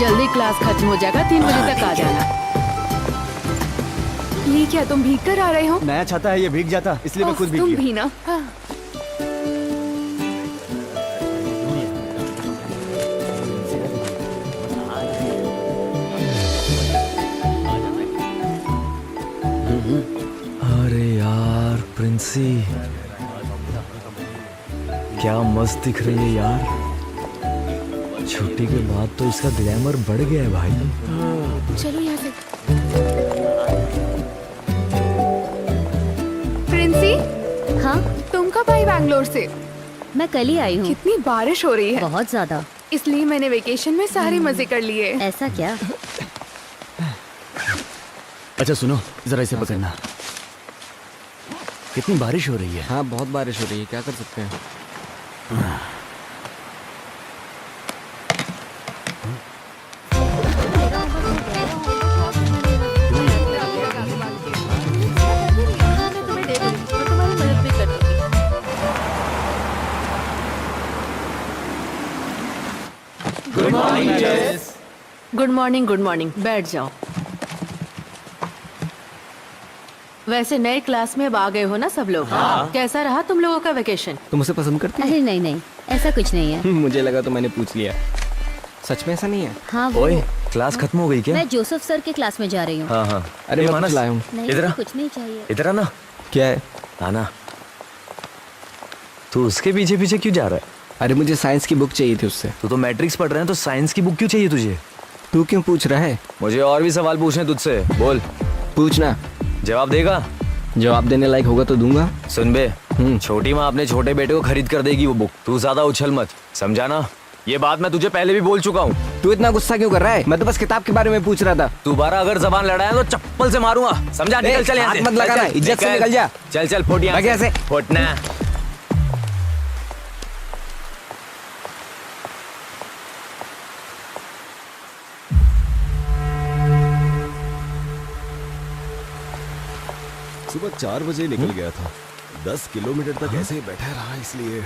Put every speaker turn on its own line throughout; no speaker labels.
जल्दी क्लास खत्म हो जाएगा, 3 बजे तक आ जाना।
ये क्या तुम भीग कर आ रहे हो?
नया छाता है, ये भीग जाता, इसलिए मैं खुद भीग
तुम
गया।
भी ना। हाँ।
अरे यार प्रिंसी, क्या मस्त दिख रही है यार। छुट्टी के बाद तो इसका ग्लैमर बढ़ गया है भाई।
चलो यहाँ से। प्रिंसी,
हाँ,
तुम कब आई बैंगलोर से?
मैं कल ही आई हूँ।
कितनी बारिश हो रही है।
बहुत ज्यादा।
इसलिए मैंने वेकेशन में सारे मजे कर लिए।
ऐसा क्या?
अच्छा सुनो, जरा इसे पकड़ना। कितनी बारिश हो रही है।
हाँ बहुत बारिश हो रही है, क्या कर सकते हैं।
Good morning, good morning. बैठ जाओ। वैसे नए क्लास में अब आ गए हो ना सब लोग। कैसा रहा तुम लोगों का वेकेशन?
तुम उसे पसंद करती
अरे नहीं नहीं, ऐसा कुछ नहीं है।
हो? मुझे लगा तो मैंने पूछ लिया। सच में ऐसा नहीं है?
हाँ वो
ओए, क्लास खत्म हो गई क्या?
मैं जोसेफ सर के क्लास में जा रही हूँ।
हाँ हाँ।
अरे मैं
मानस,
लाया हूँ।
नहीं
इधर आ।
मुझे कुछ नहीं चाहिए।
इधर आना।
क्या है?
आना। तू उसके पीछे पीछे क्यों जा रहा है?
अरे मुझे साइंस की बुक चाहिए थी उससे।
तू तो मैट्रिक्स पढ़ रहे हैं, तो साइंस की बुक क्यों चाहिए तुझे?
तू क्यों पूछ रहा है?
मुझे और भी सवाल पूछने तुझसे। बोल।
पूछना।
जवाब देगा?
जवाब देने लायक होगा तो दूंगा।
सुन बे, छोटी माँ अपने छोटे बेटे को खरीद कर देगी वो बुक। तू ज्यादा उछल मत, समझा ना? ये बात मैं तुझे पहले भी बोल चुका हूँ।
तू इतना गुस्सा क्यों कर रहा है? मैं तो बस किताब के बारे में पूछ रहा था।
दोबारा अगर जबान लड़ाया तो चप्पल से मारूंगा, समझा? निकल चल यहाँ से।
हाथ मत लगाना,
चल,
इज्जत से निकल जा।
चल चल फुट यहाँ
भाग यहाँ से।
फुटना।
सुबह 4 बजे निकल गया था। 10 किलोमीटर तक ऐसे ही बैठा रहा, इसलिए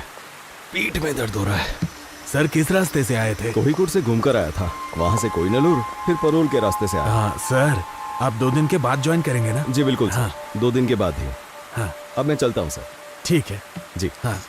पीठ में दर्द हो रहा है।
सर किस रास्ते से आए थे?
कोहिकोड से घूमकर आया था, वहां से कोइनलूर, फिर परोल के रास्ते से आया।
हाँ सर, आप 2 दिन के बाद ज्वाइन करेंगे ना?
जी बिल्कुल सर, 2 दिन के बाद ही।
हाँ
अब मैं चलता हूँ सर।
ठीक है।
जी
हाँ।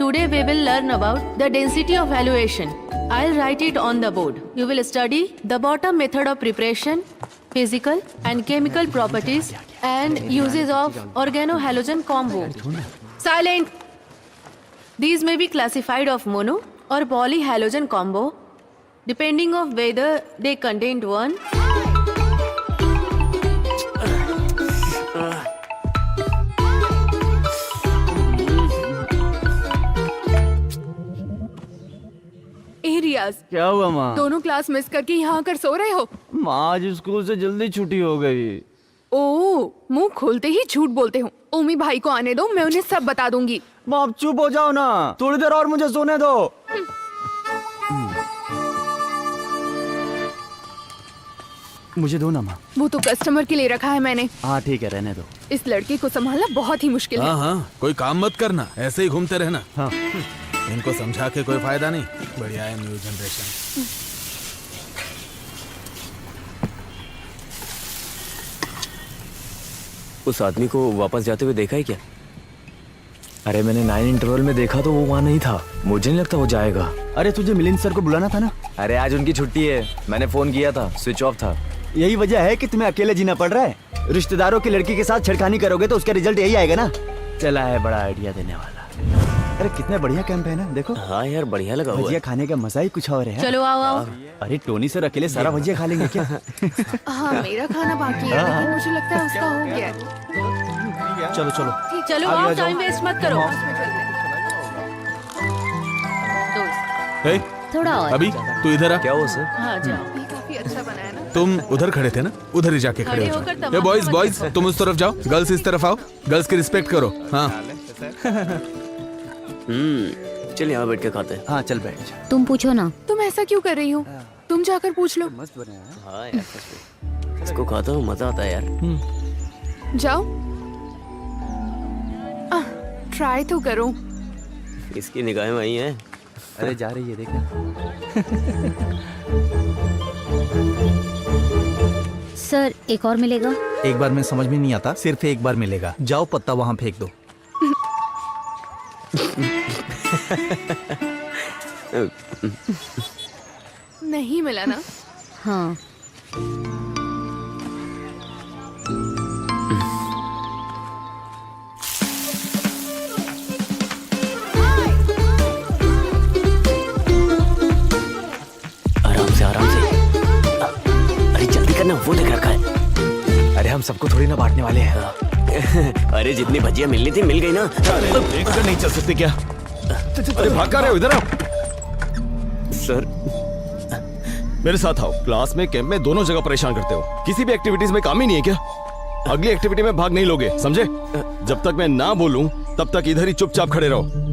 Today we will learn about the density of valuation. I'll write it on the board. You will study the bottom method of preparation, physical and chemical properties, and uses of organohalogen combo. Silent. These may be classified of mono or polyhalogen combo, depending of whether they contain one.
रियाज,
क्या हुआ माँ?
दोनों class miss करके यहाँ आकर सो रहे हो?
माँ आज स्कूल से जल्दी छुट्टी हो गई।
ओह, मुंह खोलते ही झूठ बोलते हो। ओमी भाई को आने दो, मैं उन्हें सब बता दूंगी।
माँ आप चुप हो जाओ ना, थोड़ी देर और मुझे सोने दो। मुझे दो ना माँ।
वो तो कस्टमर के लिए रखा है मैंने।
हाँ ठीक है, रहने दो।
इस लड़के को संभालना बहुत ही मुश्किल है।
हाँ हाँ, कोई काम मत करना, ऐसे ही घूमते रहना।
हाँ।
इनको समझा के कोई फायदा नहीं। बढ़िया है न्यू जनरेशन।
उस आदमी को वापस जाते हुए देखा है क्या? अरे मैंने 9 इंटरवल में देखा तो वो वहाँ नहीं था। मुझे नहीं लगता वो जाएगा।
अरे तुझे मिलिंद सर को बुलाना था ना?
अरे आज उनकी छुट्टी है, मैंने फोन किया था, स्विच ऑफ था।
यही वजह है कि तुम्हें अकेले जीना पड़ रहा है। रिश्तेदारों की लड़की के साथ छेड़खानी करोगे तो उसका रिजल्ट यही आएगा ना। चला है बड़ा आइडिया देने वाला। अरे कितना बढ़िया कैंप है ना, देखो।
हाँ यार बढ़िया लगा हुआ
भजिया
है।
खाने का मजा ही कुछ और है।
चलो आओ आओ।
अरे टोनी सर अकेले सारा भजिया खा लेंगे क्या?
हाँ, मेरा खाना बाकी है, लेकिन मुझे लगता है उसका हो गया है।
चलो चलो
चलो आओ, टाइम वेस्ट मत करो।
हे,
थोड़ा और।
अभी तू इधर आ।
क्या हुआ सर?
हाँ जाओ।
ये काफी अच्छा बना है ना।
तुम उधर खड़े थे ना, उधर ही जाके खड़े हो जाओ। ये बॉयज बॉयज तुम उस तरफ जाओ, गर्ल्स इस तरफ आओ। गर्ल्स की रिस्पेक्ट करो। हाँ
चल यहाँ बैठ के खाते हैं।
हाँ चल बैठ जा।
तुम पूछो ना।
तुम ऐसा क्यों कर रही हो? तुम जाकर पूछ लो।
मस्त बना है।
हाँ यार सच में। इसको खाता हूँ मजा आता है यार।
जाओ, ट्राई तो करो।
इसकी निगाहें वही हैं।
अरे जा रही है देखना।
सर एक और मिलेगा?
एक बार में समझ में नहीं आता, सिर्फ एक बार मिलेगा। जाओ पत्ता वहाँ फेंक दो।
नहीं मिला ना?
हाँ।
आराम से आराम से। अरे जल्दी करना, वो देख रखा है।
अरे हम सबको थोड़ी ना बांटने वाले हैं।
अरे जितनी भजिया मिलनी थी मिल गई ना।
देख कर नहीं चल सकते क्या? अरे भाग कर रहे हो, इधर आओ।
सर
मेरे साथ आओ। क्लास में, कैंप में, दोनों जगह परेशान करते हो। किसी भी एक्टिविटीज में काम ही नहीं है क्या? अगली एक्टिविटी में भाग नहीं लोगे, समझे? जब तक मैं ना बोलूं तब तक इधर ही चुपचाप खड़े रहो।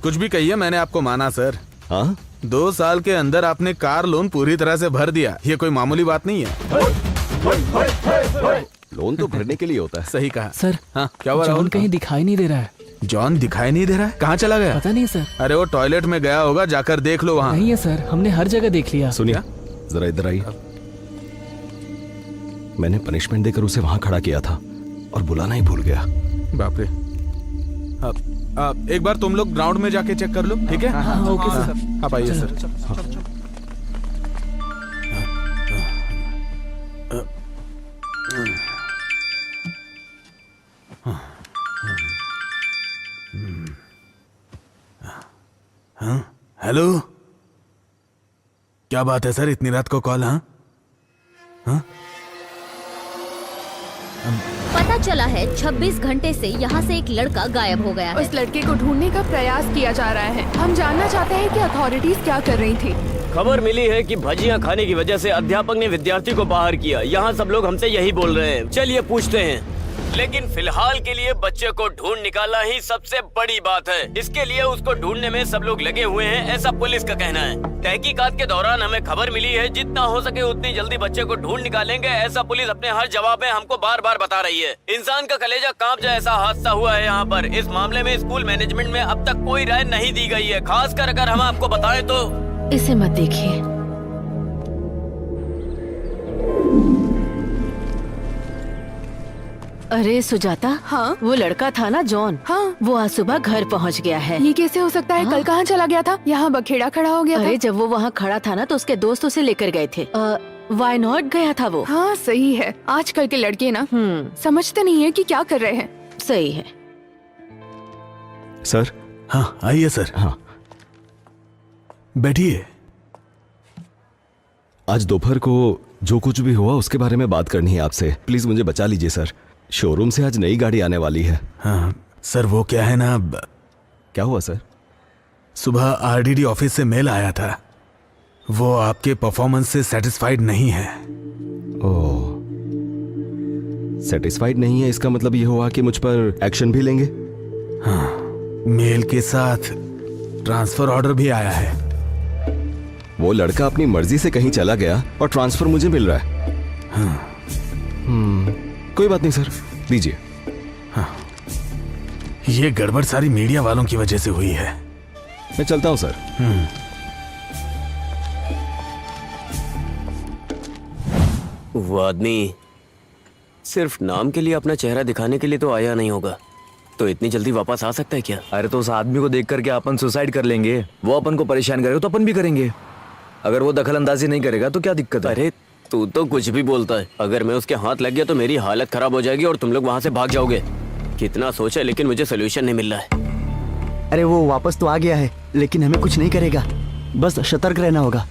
कुछ भी कहिए, मैंने आपको माना सर।
हाँ
2 साल के अंदर आपने कार लोन पूरी तरह से भर दिया। ये कोई मामूली बात नहीं है।
लोन तो भरने के लिए होता है।
सही कहा
सर
हाँ क्या हुआ
जॉन
राहुल?
कहीं दिखाई नहीं दे रहा है।
जॉन दिखाई नहीं दे रहा है? कहाँ चला गया?
पता नहीं सर।
अरे वो टॉयलेट में गया होगा, जाकर देख लो वहाँ।
नहीं है सर, हमने हर जगह देख लिया।
सुनिए जरा इधर आइए। मैंने पनिशमेंट देकर उसे वहां खड़ा किया था और बुलाना ही भूल गया।
बाप रे। एक बार तुम लोग ग्राउंड में जाके चेक कर लो, ठीक है?
हाँ, ओके सर।
आप आइए सर। हेलो, क्या बात है सर, इतनी रात को कॉल? हाँ
पता चला है 26 घंटे से यहाँ से एक लड़का गायब हो गया है।
उस लड़के को ढूंढने का प्रयास किया जा रहा है। हम जानना चाहते हैं कि अथॉरिटीज क्या कर रही थी।
खबर मिली है कि भजियां खाने की वजह से अध्यापक ने विद्यार्थी को बाहर किया। यहाँ सब लोग हमसे यही बोल रहे हैं। चलिए पूछते हैं। लेकिन फिलहाल के लिए बच्चे को ढूंढ निकालना ही सबसे बड़ी बात है। इसके लिए उसको ढूंढने में सब लोग लगे हुए हैं, ऐसा पुलिस का कहना है। तहकीकात के दौरान हमें खबर मिली है जितना हो सके उतनी जल्दी बच्चे को ढूंढ निकालेंगे, ऐसा पुलिस अपने हर जवाब में हमको बार बार बता रही है। इंसान का कलेजा कांप जाए ऐसा हादसा हुआ है यहाँ पर। इस मामले में स्कूल मैनेजमेंट में अब तक कोई राय नहीं दी गई है। खासकर अगर हम आपको बताएं तो
इसे मत देखिए। अरे सुजाता,
हाँ?
वो लड़का था ना जॉन,
हाँ।
वो आज सुबह घर पहुंच गया है।
ये कैसे हो सकता है? कल कहाँ चला गया था? यहाँ बखेड़ा खड़ा हो गया
अरे
था।
जब वो वहाँ खड़ा था ना तो उसके दोस्त उसे लेकर गए थे। वाई नॉट गया था वो।
हाँ सही है। आजकल के लड़के ना समझते नहीं है कि क्या कर रहे हैं।
सही है।
सर।
हाँ आइए सर।
हाँ
बैठिए।
आज दोपहर को जो कुछ भी हुआ उसके बारे में बात करनी है आपसे। प्लीज मुझे बचा लीजिए सर। शोरूम से आज नई गाड़ी आने वाली है।
हाँ सर, वो क्या है ना,
क्या हुआ सर?
सुबह आरडीडी ऑफिस से मेल आया था। वो आपके परफॉर्मेंस से सेटिस्फाइड नहीं है।
ओह, सेटिस्फाइड नहीं है, इसका मतलब ये हुआ कि मुझ पर एक्शन भी लेंगे?
हाँ, मेल के साथ ट्रांसफर ऑर्डर भी आया है।
वो लड़का अपनी मर्जी से कहीं चला गया और ट्रांसफर मुझे मिल रहा है।
हाँ।
कोई बात नहीं सर, दीजिए।
हाँ। ये गड़बड़ सारी मीडिया वालों की वजह से हुई है।
मैं चलता हूं सर।
वो आदमी सिर्फ नाम के लिए, अपना चेहरा दिखाने के लिए तो आया नहीं होगा। तो इतनी जल्दी वापस आ सकता है क्या?
अरे तो उस आदमी को देख करके अपन सुसाइड कर लेंगे। वो अपन को परेशान करेगा तो अपन भी करेंगे। अगर वो दखल अंदाजी नहीं करेगा तो क्या दिक्कत है?
अरे तू तो कुछ भी बोलता है। अगर मैं उसके हाथ लग गया तो मेरी हालत खराब हो जाएगी और तुम लोग वहाँ से भाग जाओगे। कितना सोचा लेकिन मुझे सोल्यूशन नहीं मिल रहा है।
अरे वो वापस तो आ गया है लेकिन हमें कुछ नहीं करेगा, बस सतर्क रहना होगा।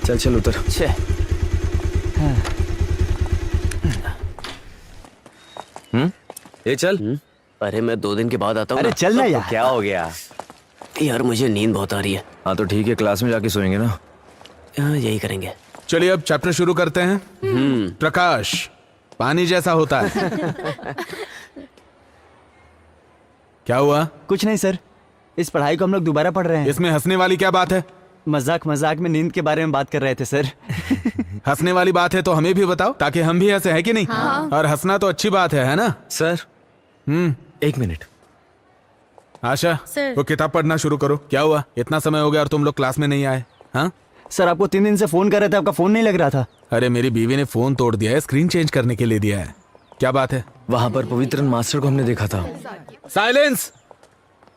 चल चल उतर।
छे
ये चल।
अरे मैं 2 दिन के बाद आता हूँ
अरे
ना।
चल ना यार।
क्या हो गया?
यार मुझे नींद बहुत आ रही है।
हाँ तो ठीक है, क्लास में जाके सोएंगे ना।
हाँ, यही करेंगे।
चलिए अब चैप्टर शुरू करते हैं। प्रकाश पानी जैसा होता है। क्या हुआ?
कुछ नहीं सर, इस पढ़ाई को हम लोग दोबारा पढ़ रहे हैं।
इसमें हंसने वाली क्या बात है?
मजाक मजाक में नींद के बारे में बात कर रहे थे सर।
हंसने वाली बात है तो हमें भी बताओ ताकि हम भी हंसे, है कि नहीं? और हंसना तो अच्छी बात है ना?
Sir 1 minute.
आशा,
सर।
वो किताब पढ़ना शुरू करो। क्या हुआ? इतना समय हो गया और तुम लोग क्लास में नहीं आए? हाँ
सर आपको 3 दिन से फोन कर रहे थे, आपका फोन नहीं लग रहा था।
अरे मेरी बीवी ने फोन तोड़ दिया है, स्क्रीन चेंज करने के लिए दिया है। क्या बात है?
वहां पर पवित्रन मास्टर को हमने देखा था।
साइलेंस!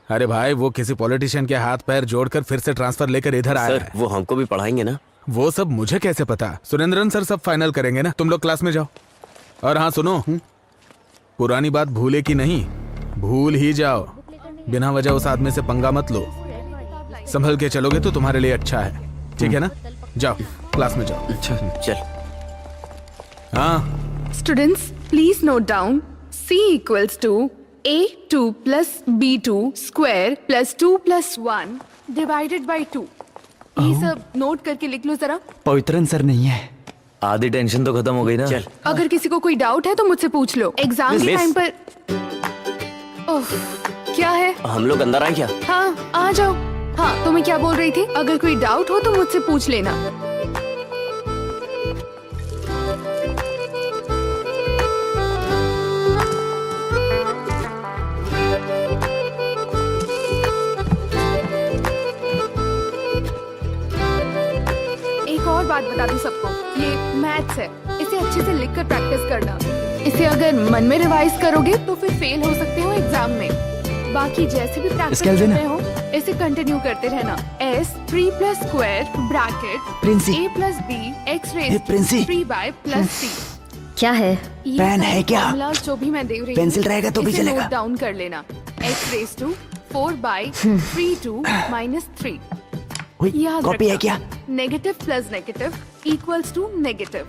अरे भाई, वो किसी पॉलिटिशियन के हाथ पैर जोड़कर फिर से ट्रांसफर लेकर इधर आया
सर
है।
वो हमको भी पढ़ाएंगे ना?
वो सब मुझे कैसे पता? सुरेंद्रन सर सब फाइनल करेंगे ना। तुम लोग क्लास में जाओ। और हाँ सुनो, पुरानी बात भूले की नहीं, भूल ही जाओ। बिना वजह उस आदमी से पंगा मत लो। संभल के चलोगे तो तुम्हारे लिए अच्छा है, ठीक है ना? जाओ क्लास में जाओ।
अच्छा
चल।
हाँ
students please note down C equals to A2 plus B2 square plus 2 plus 1 divided by 2। ये सब नोट करके लिख लो जरा।
पवित्रन सर नहीं है।
आधी टेंशन तो खत्म हो गई ना।
चल।
अगर किसी को कोई डाउट है तो मुझसे पूछ लो। एग्जाम के
मिस।
टाइम पर ओह, क्या है?
हम लोग अंदर आए क्या?
हाँ आ जाओ। हाँ तो मैं क्या बोल रही थी, अगर कोई डाउट हो तो मुझसे पूछ लेना। एक और बात बता दूं सबको, ये मैथ्स है, इसे अच्छे से लिखकर प्रैक्टिस करना। इसे अगर मन में रिवाइज करोगे तो फिर फेल हो सकते हो एग्जाम में। बाकी जैसे भी प्रैक्टिस कर रहे हो इसे कंटिन्यू करते रहना। S 3 plus square bracket
Princy.
A plus B x
hey,
raised
Princy.
3y plus C।
क्या है?
ये
पेन
सारे
है क्या?
formulas जो भी मैं दे रही हूँ,
पेंसिल रहेगा तो भी
इसे
चलेगा।
नोट डाउन कर लेना। x raised to 4/32 minus 3। याद
कॉपी है
रखना,
क्या?
Negative plus negative equals to negative,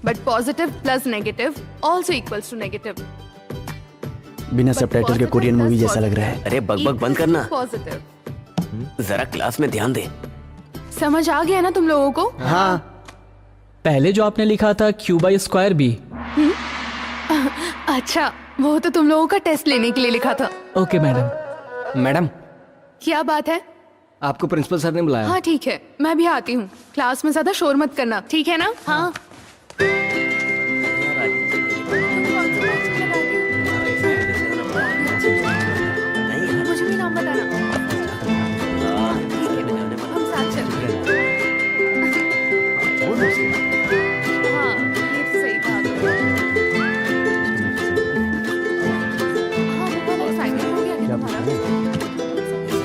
but positive plus negative also equals to negative.
बिना सबटाइटल के कोरियन मूवी जैसा लग रहा है।
अरे बकबक बंद करना।
पॉजिटिव।
जरा क्लास में ध्यान दे।
समझ आ गया ना तुम लोगों को?
हाँ
पहले जो आपने लिखा था Q/² B।
अच्छा, वो तो तुम लोगों का टेस्ट लेने के लिए लिखा था।
Okay madam.
मैडम
क्या बात है?
आपको प्रिंसिपल सर ने बुलाया।
हाँ ठीक है, मैं भी आती हूँ। क्लास में ज्यादा शोर मत करना, ठीक है ना? हाँ। मुझे भी नाम बताना। ठीक है, हम साथ चलते हैं। हाँ, ये तो सही बात है। हाँ, वो वाला assignment हो गया क्या तुम्हारा?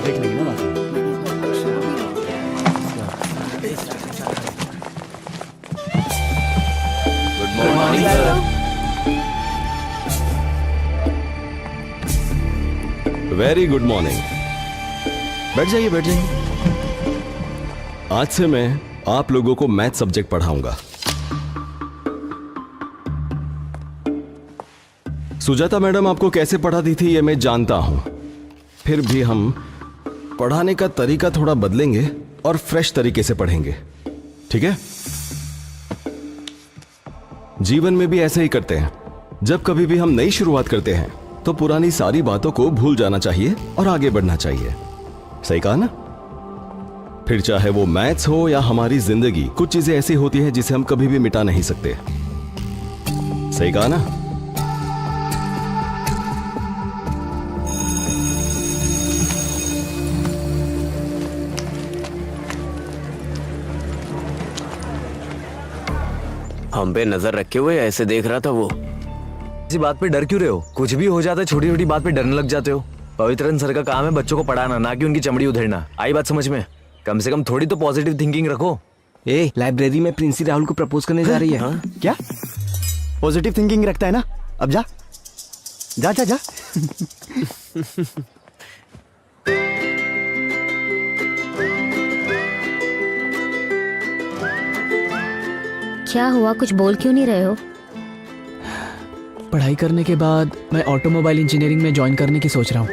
देख लेंगे ना बात।
Good morning sir. Very good morning. बैठ जाइए बैठ जाइए। आज से मैं आप लोगों को मैथ सब्जेक्ट पढ़ाऊंगा। सुजाता मैडम आपको कैसे पढ़ाती थी ये मैं जानता हूं, फिर भी हम पढ़ाने का तरीका थोड़ा बदलेंगे और फ्रेश तरीके से पढ़ेंगे, ठीक है? जीवन में भी ऐसे ही करते हैं। जब कभी भी हम नई शुरुआत करते हैं तो पुरानी सारी बातों को भूल जाना चाहिए और आगे बढ़ना चाहिए। सही कहा ना? फिर चाहे वो मैथ्स हो या हमारी जिंदगी, कुछ चीजें ऐसी होती हैं जिसे हम कभी भी मिटा नहीं सकते। सही कहा ना?
हम पे नजर रखे हुए ऐसे देख रहा था वो।
इसी बात पे डर क्यों रहे हो? कुछ भी हो जाता है, छोटी छोटी बात पे डरने लग जाते हो। पवित्रन सर का काम है बच्चों को पढ़ाना, ना कि उनकी चमड़ी उधेड़ना। आई बात समझ में? कम से कम थोड़ी तो पॉजिटिव थिंकिंग रखो।
ए लाइब्रेरी में प्रिंसी राहुल को प्रपोज करने जा रही है।
हाँ?
क्या पॉजिटिव थिंकिंग रखता है ना? अब जा जा जा जा।
क्या हुआ, कुछ बोल क्यों नहीं रहे हो?
पढ़ाई करने के बाद मैं ऑटोमोबाइल इंजीनियरिंग में ज्वाइन करने की सोच रहा हूँ।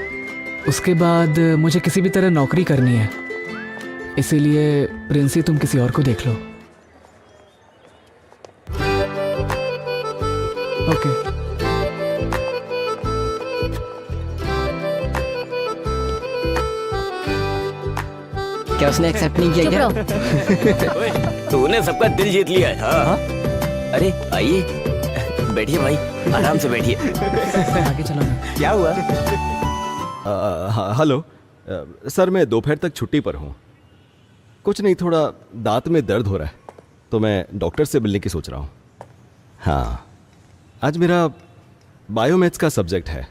उसके बाद मुझे किसी भी तरह नौकरी करनी है, इसीलिए प्रिंसी तुम किसी और को देख लो। ओके। क्या उसने एक्सेप्ट नहीं किया
चुप
क्या?
रहो।
ओए, तूने सबका दिल जीत लिया है। हाँ। अरे आइए, बैठिए भाई, आराम से बैठिए।
आगे चलो ना।
क्या हुआ?
हेलो सर, मैं दोपहर तक छुट्टी पर हूँ। कुछ नहीं, थोड़ा दांत में दर्द हो रहा है, तो मैं डॉक्टर से मिलने की सोच रहा हूँ। हाँ, आज मेरा बायोमैथ्स का सब्जेक्ट है,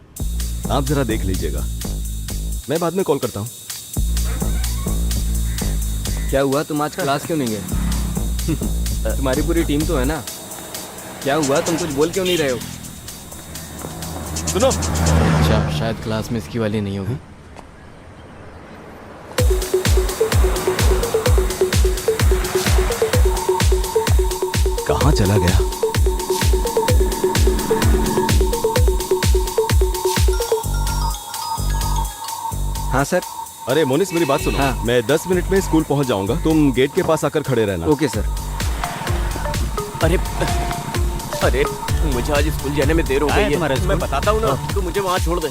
आप ज़रा देख लीजिएगा। मैं बाद में कॉल करता हूँ।
क्या हुआ, तुम आज क्लास क्यों नहीं गए? तुम्हारी पूरी टीम तो है ना। क्या हुआ, तुम कुछ बोल क्यों नहीं रहे हो?
सुनो,
अच्छा, शायद क्लास में इसकी वाली नहीं होगी।
कहाँ चला गया?
हाँ सर।
अरे मोनिस, मेरी बात सुनो।
हाँ।
मैं 10 मिनट में स्कूल पहुँच जाऊँगा, तुम गेट के पास आकर खड़े रहना।
Okay sir.
अरे अरे, मुझे आज स्कूल जाने में देर हो गई है। मैं बताता हूँ ना, तू मुझे वहाँ छोड़ दे।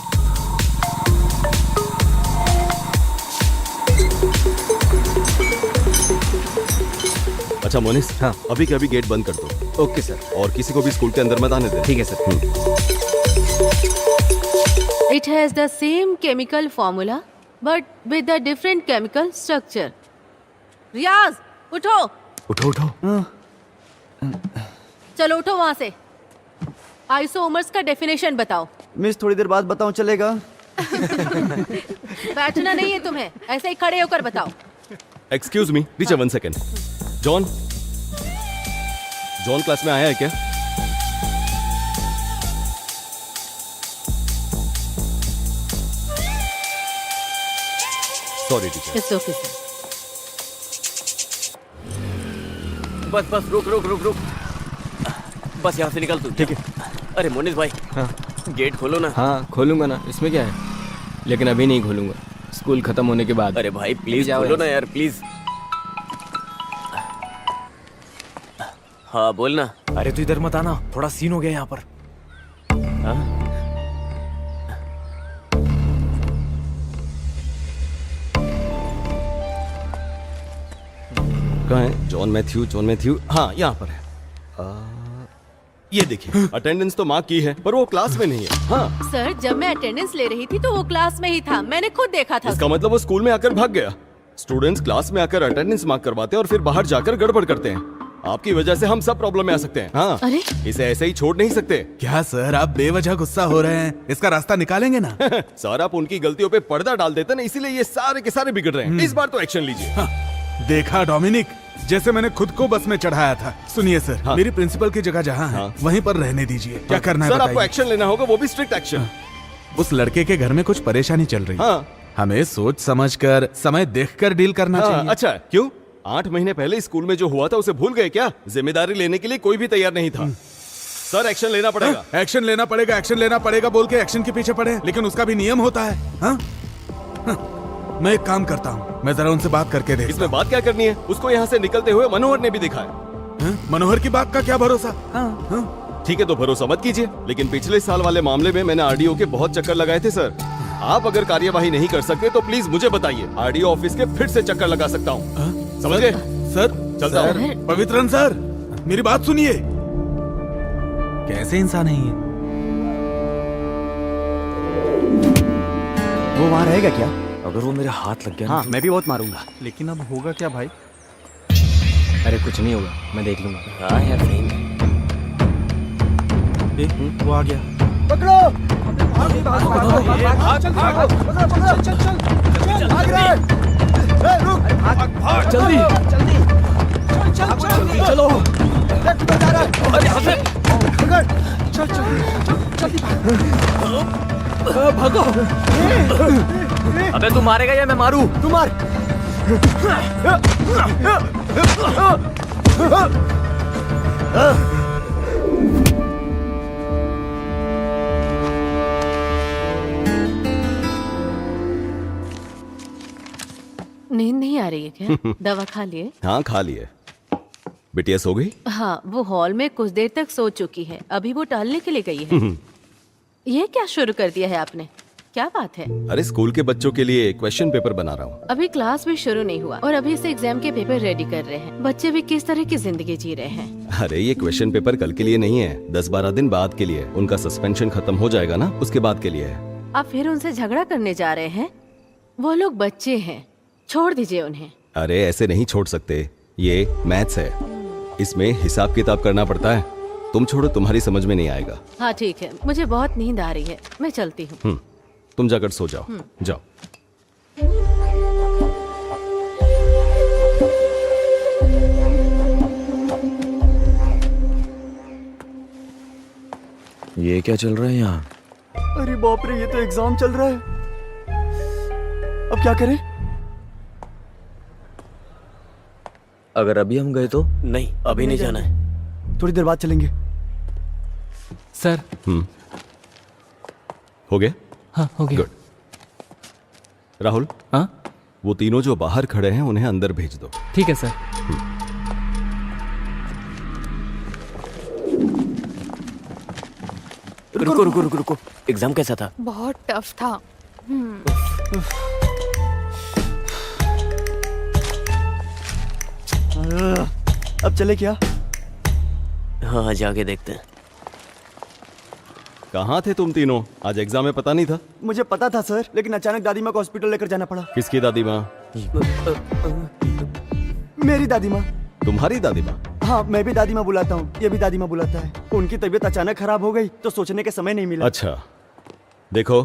अच्छा मोनिस,
हाँ।
अभी के अभी गेट बंद कर दो,
ओके सर।
और किसी को भी स्कूल के अंदर मत आने दे।
ठीक है sir.
It has the same chemical formula but with a different chemical structure. रियाज, उठो।
उठो उठो।
चलो उठो वहां से। आइसोमर्स का डेफिनेशन बताओ।
मिस थोड़ी देर बाद बताऊं, चलेगा?
बैठना नहीं है तुम्हें, ऐसे ही खड़े होकर बताओ।
Excuse me teacher, 1 second. John, John class में आया है क्या? Sorry teacher.
It's okay sir.
बस बस, रुक रुक रुक रुक, बस यहाँ से निकल तू।
ठीक है।
अरे मोनिस भाई,
हाँ
गेट खोलो ना।
हाँ, खोलूंगा ना, इसमें क्या है, लेकिन अभी नहीं खोलूंगा, स्कूल खत्म होने के बाद।
अरे भाई प्लीज
जाओ
खोलो ना
यहाँ
यार, प्लीज। हाँ बोलना।
अरे तू इधर मत आना, थोड़ा सीन हो गया यहाँ पर।
हाँ?
कहाँ है? जॉन मैथ्यू, जॉन मैथ्यू, हाँ यहाँ पर है। ये देखिए, अटेंडेंस तो मार्क की है, पर वो क्लास में नहीं है। हाँ,
सर, जब मैं अटेंडेंस ले रही थी तो वो क्लास में ही था, मैंने खुद देखा था।
इसका मतलब वो स्कूल में आकर भाग गया। स्टूडेंट्स क्लास में आकर अटेंडेंस मार्क करवाते हैं और फिर बाहर जाकर गड़बड़ करते हैं। आपकी वजह से हम सब प्रॉब्लम में आ सकते हैं। हाँ,
अरे?
इसे ऐसे ही छोड़ नहीं सकते।
क्या सर, आप बेवजह गुस्सा हो रहे हैं? इसका रास्ता निकालेंगे ना?
सर, आप उनकी गलतियों पे पर्दा डाल देते ना, इसीलिए ये सारे के सारे बिगड़ रहे हैं। इस बार तो एक्शन लीजिए।
हाँ, देखा डोमिनिक, जैसे मैंने खुद को बस में चढ़ाया था। सुनिए सर,
हाँ।
मेरी प्रिंसिपल की जगह जहाँ है,
हाँ।
वहीं पर रहने दीजिए। क्या करना है
सर, आपको
बताइए।
एक्शन लेना होगा, वो भी स्ट्रिक्ट एक्शन।
उस लड़के के घर में कुछ परेशानी चल रही है।
हाँ।
हमें सोच समझकर, समय देखकर डील करना
हाँ,
चाहिए।
अच्छा, क्यों? 8 महीने पहले स्कूल में जो हुआ था उसे भूल गए क्या? जिम्मेदारी लेने के लिए कोई भी तैयार नहीं था। सर, एक्शन लेना पड़ेगा।
एक्शन लेना पड़ेगा, एक्शन लेना पड़ेगा बोल के एक्शन के पीछे पड़े, लेकिन उसका भी नियम होता है। हाँ? मैं एक काम करता हूँ, मैं जरा उनसे बात करके देखता
इसमें बात क्या करनी है? उसको यहाँ से निकलते हुए मनोहर ने भी देखा है।
हूँ। मनोहर की बात का क्या भरोसा? हाँ।
ठीक है, तो भरोसा मत कीजिए, लेकिन पिछले साल वाले मामले में मैंने आरडीओ के बहुत चक्कर लगाए थे सर। आप अगर कार्यवाही नहीं कर सकते तो प्लीज मुझे बताइए, आरडीओ ऑफिस के फिर से चक्कर लगा सकता हूँ। समझ गए?
सर,
चलता हूँ।
सर, पवित्रन सर, मेरी बात सुनिए। कैसे इंसान है ये?
वो वहाँ रहेगा क्या?
अगर वो मेरे हाथ लग गया ना,
हाँ, मैं भी बहुत मारूंगा।
लेकिन अब होगा क्या भाई? अरे कुछ नहीं होगा, मैं देख लूंगा।
हाँ यार, सही में।
वो आ गया।
अबे तू मारेगा या मैं मारू?
तू मार।
नींद नहीं आ रही है क्या? दवा खा लिए?
हाँ खा लिए। बिटिया सो गई?
हाँ, वो हॉल में कुछ देर तक सो चुकी है। अभी वो टहलने के लिए गई है। ये क्या शुरू कर दिया है आपने? क्या बात है?
अरे स्कूल के बच्चों के लिए क्वेश्चन पेपर बना रहा हूँ।
अभी क्लास भी शुरू नहीं हुआ और अभी से एग्जाम के पेपर रेडी कर रहे हैं। बच्चे भी किस तरह की जिंदगी जी रहे हैं।
अरे ये क्वेश्चन पेपर कल के लिए नहीं है, 10-12 दिन बाद के लिए। उनका सस्पेंशन खत्म हो जाएगा ना, उसके बाद के लिए है।
आप फिर उनसे झगड़ा करने जा रहे हैं? वो लोग बच्चे हैं, छोड़ दीजिए उन्हें।
अरे ऐसे नहीं छोड़ सकते, ये मैथ्स है, इसमें हिसाब किताब करना पड़ता है। तुम छोड़ो, तुम्हारी समझ में नहीं आएगा।
हाँ ठीक है, मुझे बहुत नींद आ रही है, मैं चलती हूँ।
तुम जाकर सो जाओ। जाओ।
ये क्या चल रहा है यहाँ?
अरे बाप रे, ये तो एग्जाम चल रहा है। अब क्या करें?
अगर अभी हम गए तो?
नहीं, अभी नहीं जाना है।
थोड़ी देर बाद चलेंगे।
सर।
हो गया?
हाँ हो गया।
गुड। राहुल,
हाँ
वो तीनों जो बाहर खड़े हैं उन्हें अंदर भेज दो।
ठीक है सर।
रुको रुको रुको रुको, एग्जाम कैसा था?
बहुत टफ था।
अब चले क्या?
हाँ जाके देखते हैं।
कहाँ थे तुम तीनों? आज एग्जाम में पता नहीं था?
मुझे पता था सर, लेकिन अचानक दादी माँ को हॉस्पिटल लेकर जाना पड़ा।
किसकी दादी माँ?
मेरी दादी माँ।
तुम्हारी दादी माँ?
हाँ, मैं भी दादी माँ बुलाता हूँ, ये भी दादी माँ बुलाता है। उनकी तबीयत अचानक खराब हो गई तो सोचने के समय नहीं मिला।
अच्छा, देखो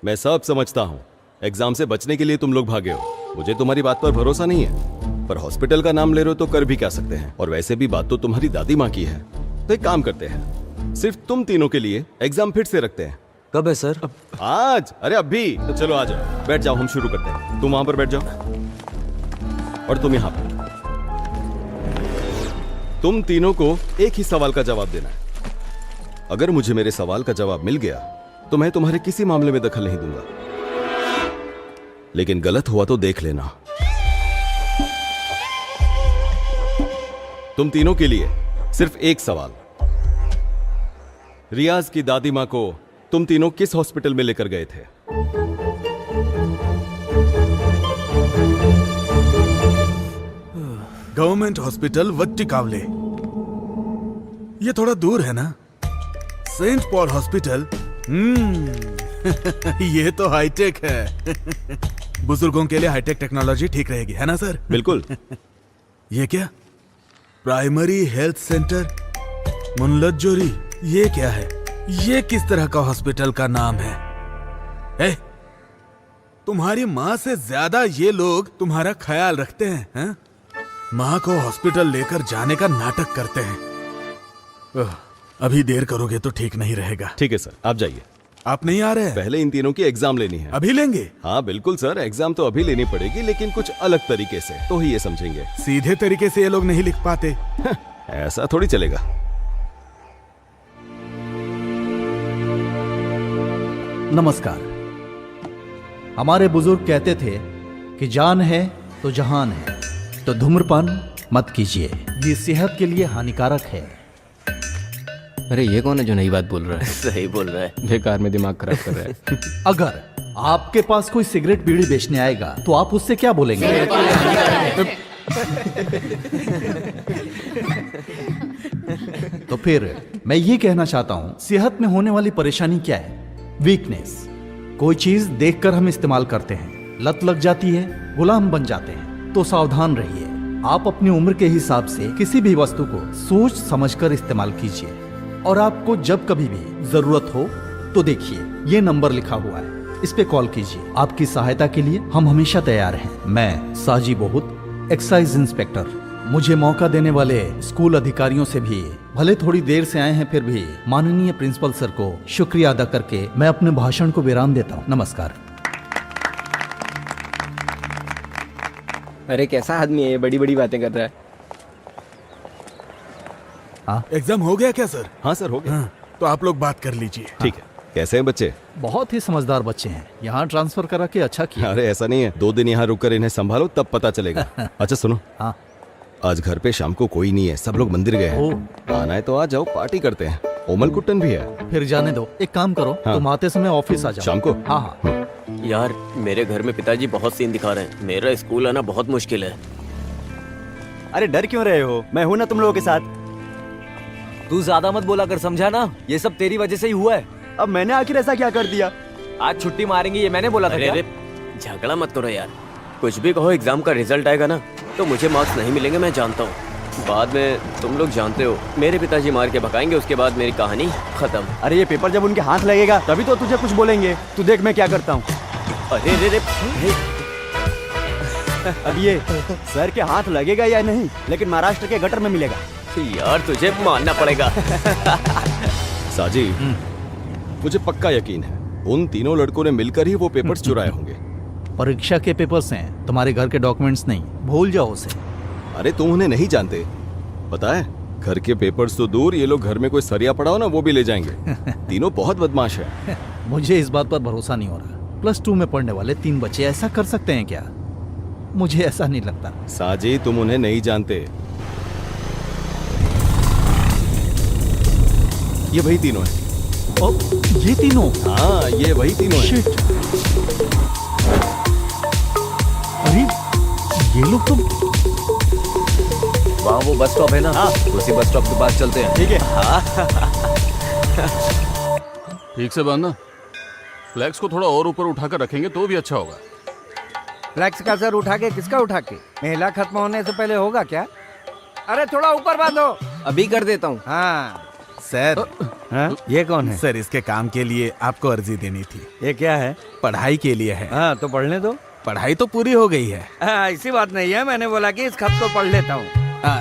मैं सब समझता हूँ, एग्जाम से बचने के लिए तुम लोग भागे हो। मुझे तुम्हारी बात पर भरोसा नहीं है, पर हॉस्पिटल का नाम ले रहे हो तो कर भी क्या सकते हैं। और वैसे भी बात तो तुम्हारी दादी माँ की है, तो एक काम करते हैं, सिर्फ तुम तीनों के लिए एग्जाम फिर से रखते हैं।
कब है सर?
आज। अरे अभी तो चलो आ जाओ, बैठ जाओ, हम शुरू करते हैं। तुम वहां पर बैठ जाओ और तुम यहाँ पर। तुम तीनों को एक ही सवाल का जवाब देना है। अगर मुझे मेरे सवाल का जवाब मिल गया तो मैं तुम्हारे किसी मामले में दखल नहीं दूंगा, लेकिन गलत हुआ तो देख लेना। तुम तीनों के लिए सिर्फ एक सवाल। रियाज की दादी माँ को तुम तीनों किस हॉस्पिटल में लेकर गए थे?
गवर्नमेंट हॉस्पिटल वट्टिकावले। ये थोड़ा दूर है ना? Saint paul hospital. ये तो हाईटेक है। बुजुर्गों के लिए हाईटेक टेक्नोलॉजी ठीक रहेगी, है ना सर?
बिल्कुल।
ये क्या? प्राइमरी हेल्थ सेंटर मुनलज्जोरी। ये क्या है? ये किस तरह का हॉस्पिटल का नाम है? तुम्हारी माँ से ज्यादा ये लोग तुम्हारा ख्याल रखते हैं? माँ को हॉस्पिटल लेकर जाने का नाटक करते हैं। अभी देर करोगे तो ठीक नहीं रहेगा।
ठीक है सर, आप जाइए।
आप नहीं आ रहे हैं?
पहले इन तीनों की एग्जाम लेनी है।
अभी लेंगे?
हाँ बिल्कुल सर, एग्जाम तो अभी लेनी पड़ेगी, लेकिन कुछ अलग तरीके से, तो ही ये समझेंगे।
सीधे तरीके से ये लोग नहीं लिख पाते।
ऐसा थोड़ी चलेगा।
नमस्कार। हमारे बुजुर्ग कहते थे कि जान है तो जहान है, तो धूम्रपान मत कीजिए, ये सेहत के लिए हानिकारक है।
अरे ये कौन है जो नई बात बोल रहा है?
सही बोल रहा है।
बेकार में दिमाग खराब कर रहा है।
अगर आपके पास कोई सिगरेट बीड़ी बेचने आएगा तो आप उससे क्या बोलेंगे? तो फिर मैं ये कहना चाहता हूं, सेहत में होने वाली परेशानी क्या है? वीकनेस। कोई चीज देखकर हम इस्तेमाल करते हैं, लत लग जाती है, गुलाम बन जाते हैं। तो सावधान रहिए। आप अपनी उम्र के हिसाब से किसी भी वस्तु को सोच समझकर इस्तेमाल कीजिए। और आपको जब कभी भी जरूरत हो तो देखिए, ये नंबर लिखा हुआ है, इस पे कॉल कीजिए। आपकी सहायता के लिए हम हमेशा तैयार हैं। मैं साजी बहुत, एक्साइज इंस्पेक्टर। मुझे मौका देने वाले स्कूल अधिकारियों से भी, भले थोड़ी देर से आए हैं फिर भी, माननीय प्रिंसिपल सर को शुक्रिया अदा करके मैं अपने भाषण को विराम देता हूँ। नमस्कार।
अरे कैसा आदमी है ये, बड़ी बड़ी बातें कर रहा है।
हाँ
एग्जाम हो गया क्या सर?
हाँ सर, हो गया।
हाँ, तो आप लोग बात कर लीजिए।
ठीक है। कैसे हैं बच्चे?
बहुत ही समझदार बच्चे हैं, यहाँ ट्रांसफर करा के अच्छा किया।
अरे ऐसा नहीं है, 2 दिन यहाँ रुककर इन्हें संभालो तब पता चलेगा। अच्छा सुनो,
हाँ
आज घर पे शाम को कोई नहीं है, सब लोग मंदिर गए हैं। आना है तो आ जाओ, पार्टी करते हैं। ओमल कुट्टन भी है।
फिर जाने दो, एक काम करो
हाँ।
तुम आते समय ऑफिस आ जाओ।
शाम को?
हाँ हाँ।
यार मेरे घर में पिताजी बहुत सीन दिखा रहे हैं, मेरा स्कूल आना बहुत मुश्किल है।
अरे डर क्यों रहे हो, मैं हूं ना तुम लोगों के साथ।
तू ज्यादा मत बोला कर, समझा ना? ये सब तेरी वजह से ही हुआ है।
अब मैंने आखिर ऐसा क्या कर दिया?
आज छुट्टी मारेंगे ये मैंने बोला था
अरे
क्या?
अरे झगड़ा मत करो यार, कुछ भी कहो, एग्जाम का रिजल्ट आएगा ना तो मुझे मार्क्स नहीं मिलेंगे, मैं जानता हूँ। बाद में तुम लोग जानते हो, मेरे पिताजी मार के भगाएंगे, उसके बाद मेरी कहानी खत्म।
अरे ये पेपर जब उनके हाथ लगेगा तभी तो तुझे कुछ बोलेंगे। तू देख मैं क्या करता हूँ।
अरे रे रे
अब ये सर के हाथ लगेगा या नहीं, लेकिन महाराष्ट्र के गटर में मिलेगा।
यार तुझे मानना पड़ेगा।
साजी, मुझे पक्का यकीन है उन तीनों लड़कों ने मिलकर ही वो पेपर्स चुराए होंगे।
परीक्षा के पेपर्स हैं, तुम्हारे घर के डॉक्यूमेंट्स नहीं, भूल जाओ उसे।
अरे तुम उन्हें नहीं जानते, पता है घर के पेपर्स तो दूर, ये लोग घर में कोई सरिया पड़ा हो ना वो भी ले जाएंगे। तीनों बहुत बदमाश है।
मुझे इस बात पर भरोसा नहीं हो रहा। +2 में पढ़ने वाले 3 बच्चे ऐसा कर सकते हैं क्या? मुझे ऐसा नहीं लगता।
साजी तुम उन्हें नहीं जानते, ये वही तीनों हैं।
ओ, ये तीनों?
हाँ ये वही तीनों हैं।
शिट। अरे ये लोग तो
वहाँ वो बस स्टॉप है ना, उसी बस स्टॉप के पास चलते हैं।
ठीक है।
ठीक से बांधना, फ्लैक्स को थोड़ा और ऊपर उठाकर रखेंगे तो भी अच्छा होगा।
फ्लैक्स का सर उठा के किसका उठा के? मेला खत्म होने से पहले होगा क्या? अरे थोड़ा ऊपर बांधो।
अभी कर देता हूँ।
हाँ
सर,
हाँ, ये कौन है?
सर इसके काम के लिए आपको अर्जी देनी थी।
ये क्या है?
पढ़ाई के लिए है।
हाँ तो पढ़ने दो।
पढ़ाई तो पूरी हो गई है।
ऐसी बात नहीं है, मैंने बोला कि इस खत को पढ़ लेता हूँ।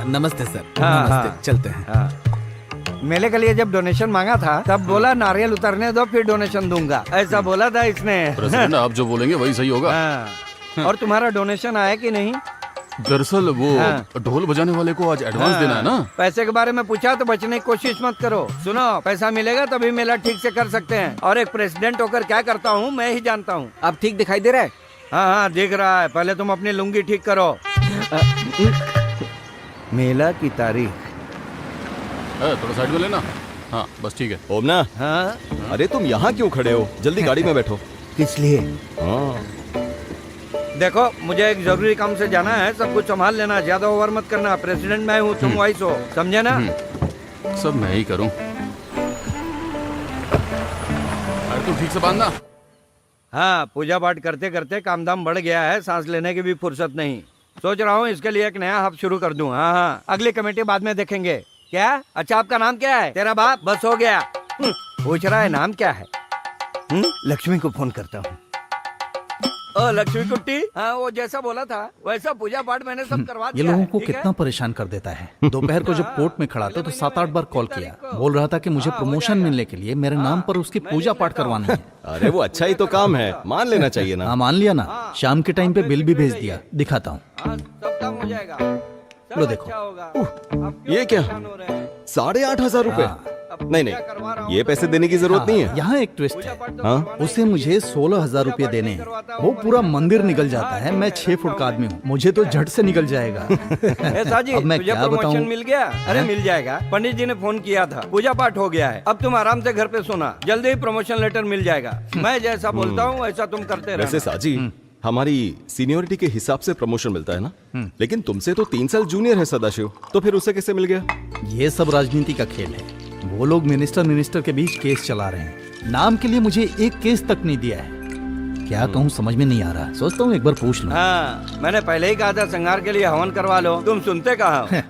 नमस्ते सर।
हाँ,
नमस्ते,
हाँ।
चलते हैं।
हाँ। मेले के लिए जब डोनेशन मांगा था तब बोला नारियल उतरने दो फिर डोनेशन दूंगा, ऐसा बोला था इसने।
प्रेसिडेंट आप जो बोलेंगे वही सही होगा।
हाँ। और तुम्हारा डोनेशन आया कि नहीं?
दरअसल वो
हाँ।
ढोल बजाने वाले को आज एडवांस देना है ना।
पैसे के बारे में पूछा तो बचने की कोशिश मत करो। सुनो, पैसा मिलेगा तभी मेला ठीक से कर सकते हैं, और एक प्रेसिडेंट होकर क्या करता हूँ मैं ही जानता हूँ।
अब ठीक दिखाई दे रहा है?
हाँ हाँ दिख रहा है, पहले तुम अपनी लुंगी ठीक करो। मेला की तारीख।
थोड़ा साइड में लेना। हाँ बस ठीक है।
ओमना,
हाँ
अरे तुम यहाँ क्यों खड़े हो, जल्दी गाड़ी में बैठो।
किस लिए?
हाँ
देखो मुझे एक जरूरी काम से जाना है, सब कुछ संभाल लेना, ज्यादा ओवर मत करना। प्रेसिडेंट मैं हूँ, तुम वाइस हो, समझे ना?
सब मैं ही करूँ। अरे तुम ठीक से बांधना।
हाँ पूजा पाठ करते करते काम धाम बढ़ गया है, सांस लेने की भी फुर्सत नहीं। सोच रहा हूँ इसके लिए एक नया हब शुरू कर दूं। हाँ हाँ अगली कमेटी बाद में देखेंगे। क्या? अच्छा आपका नाम क्या है? तेरा बाप? बस हो गया। पूछ रहा है नाम क्या है? लक्ष्मी को फोन करता हूँ। ओ लक्ष्मी कुट्टी, हाँ वो जैसा बोला था वैसा पूजा पाठ मैंने सब करवा
ये
दिया
लोगों
है,
को
ठीक है?
कितना परेशान कर देता है। दोपहर को जब कोर्ट में खड़ा था तो 7-8 बार कॉल किया, बोल रहा था कि मुझे प्रमोशन मिलने के लिए मेरे नाम पर उसकी पूजा पाठ करवानी है।
अरे वो अच्छा ही तो काम है, मान लेना चाहिए ना।
हाँ मान लिया ना, शाम के टाइम पे बिल भी भेज दिया, दिखाता हूँ।
हाँ, सब काम हो जाएगा।
लो देखो।
अच्छा होगा।
ये क्या? 8,500 रुपए? नहीं नहीं, ये पैसे देने की जरूरत नहीं है।
यहाँ एक ट्विस्ट है।
हाँ?
उसे मुझे 16,000 रुपए देने हैं। वो पूरा मंदिर निकल जाता है, मैं 6 फुट का आदमी हूँ, मुझे तो झट से निकल जाएगा।
ऐसा जी,
अब मैं
तुझे
क्या
प्रमोशन
बताऊं?
मिल गया? अरे मिल जाएगा, पंडित जी ने फोन किया था, पूजा पाठ हो गया है, अब तुम आराम से घर पे सोना, जल्दी ही प्रमोशन लेटर मिल जाएगा। मैं जैसा बोलता हूँ वैसा तुम करते
वैसे
रहना।
साजी, हमारी सीनियोरिटी के हिसाब से प्रमोशन मिलता है ना, लेकिन तुमसे तो 3 साल जूनियर है सदाशिव, तो फिर उसे कैसे मिल गया?
ये सब राजनीति का खेल है। वो लोग मिनिस्टर के बीच केस चला रहे हैं। नाम के लिए मुझे एक केस तक नहीं दिया है। क्या कहूँ समझ में नहीं आ रहा, सोचता हूँ एक बार पूछ लूं।
हाँ मैंने पहले ही कहा था संगार के लिए हवन करवा लो, तुम सुनते कहाँ हो?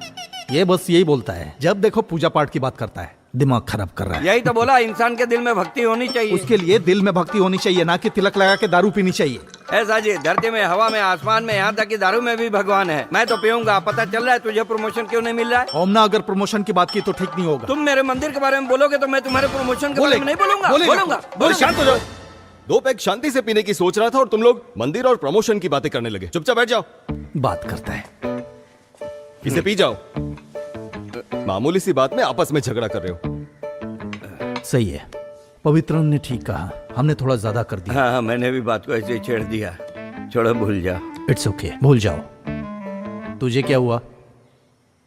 ये बस यही बोलता है, जब देखो पूजा पाठ की बात करता है, दिमाग खराब कर रहा है।
यही तो बोला, इंसान के दिल में भक्ति होनी चाहिए।
उसके लिए दिल में भक्ति होनी चाहिए, ना कि तिलक लगा के दारू पीनी चाहिए।
ऐसा जी, धरती में, हवा में, आसमान में, यहाँ तक कि दारू में भी भगवान है। मैं तो पीऊंगा। पता चल रहा है तुझे प्रमोशन क्यों नहीं मिल रहा है?
ओमना, अगर प्रमोशन की बात की तो ठीक नहीं होगा।
तुम मेरे मंदिर के बारे में बोलोगे तो मैं तुम्हारे प्रमोशन के बारे में नहीं बोलूंगा। बोलूंगा।
शांत हो जाओ। 2 पैक शांति से पीने की सोच रहा था और तुम लोग मंदिर और प्रमोशन की बातें करने लगे। चुपचाप बैठ जाओ।
बात करता है।
इसे पी जाओ। मामूली सी बात में आपस में झगड़ा कर रहे हो।
सही है, पवित्रन ने ठीक कहा, हमने थोड़ा ज्यादा कर दिया।
हाँ मैंने भी बात को ऐसे ही छेड़ दिया। छोड़ो, भूल जाओ।
इट्स ओके, भूल जाओ। तुझे क्या हुआ?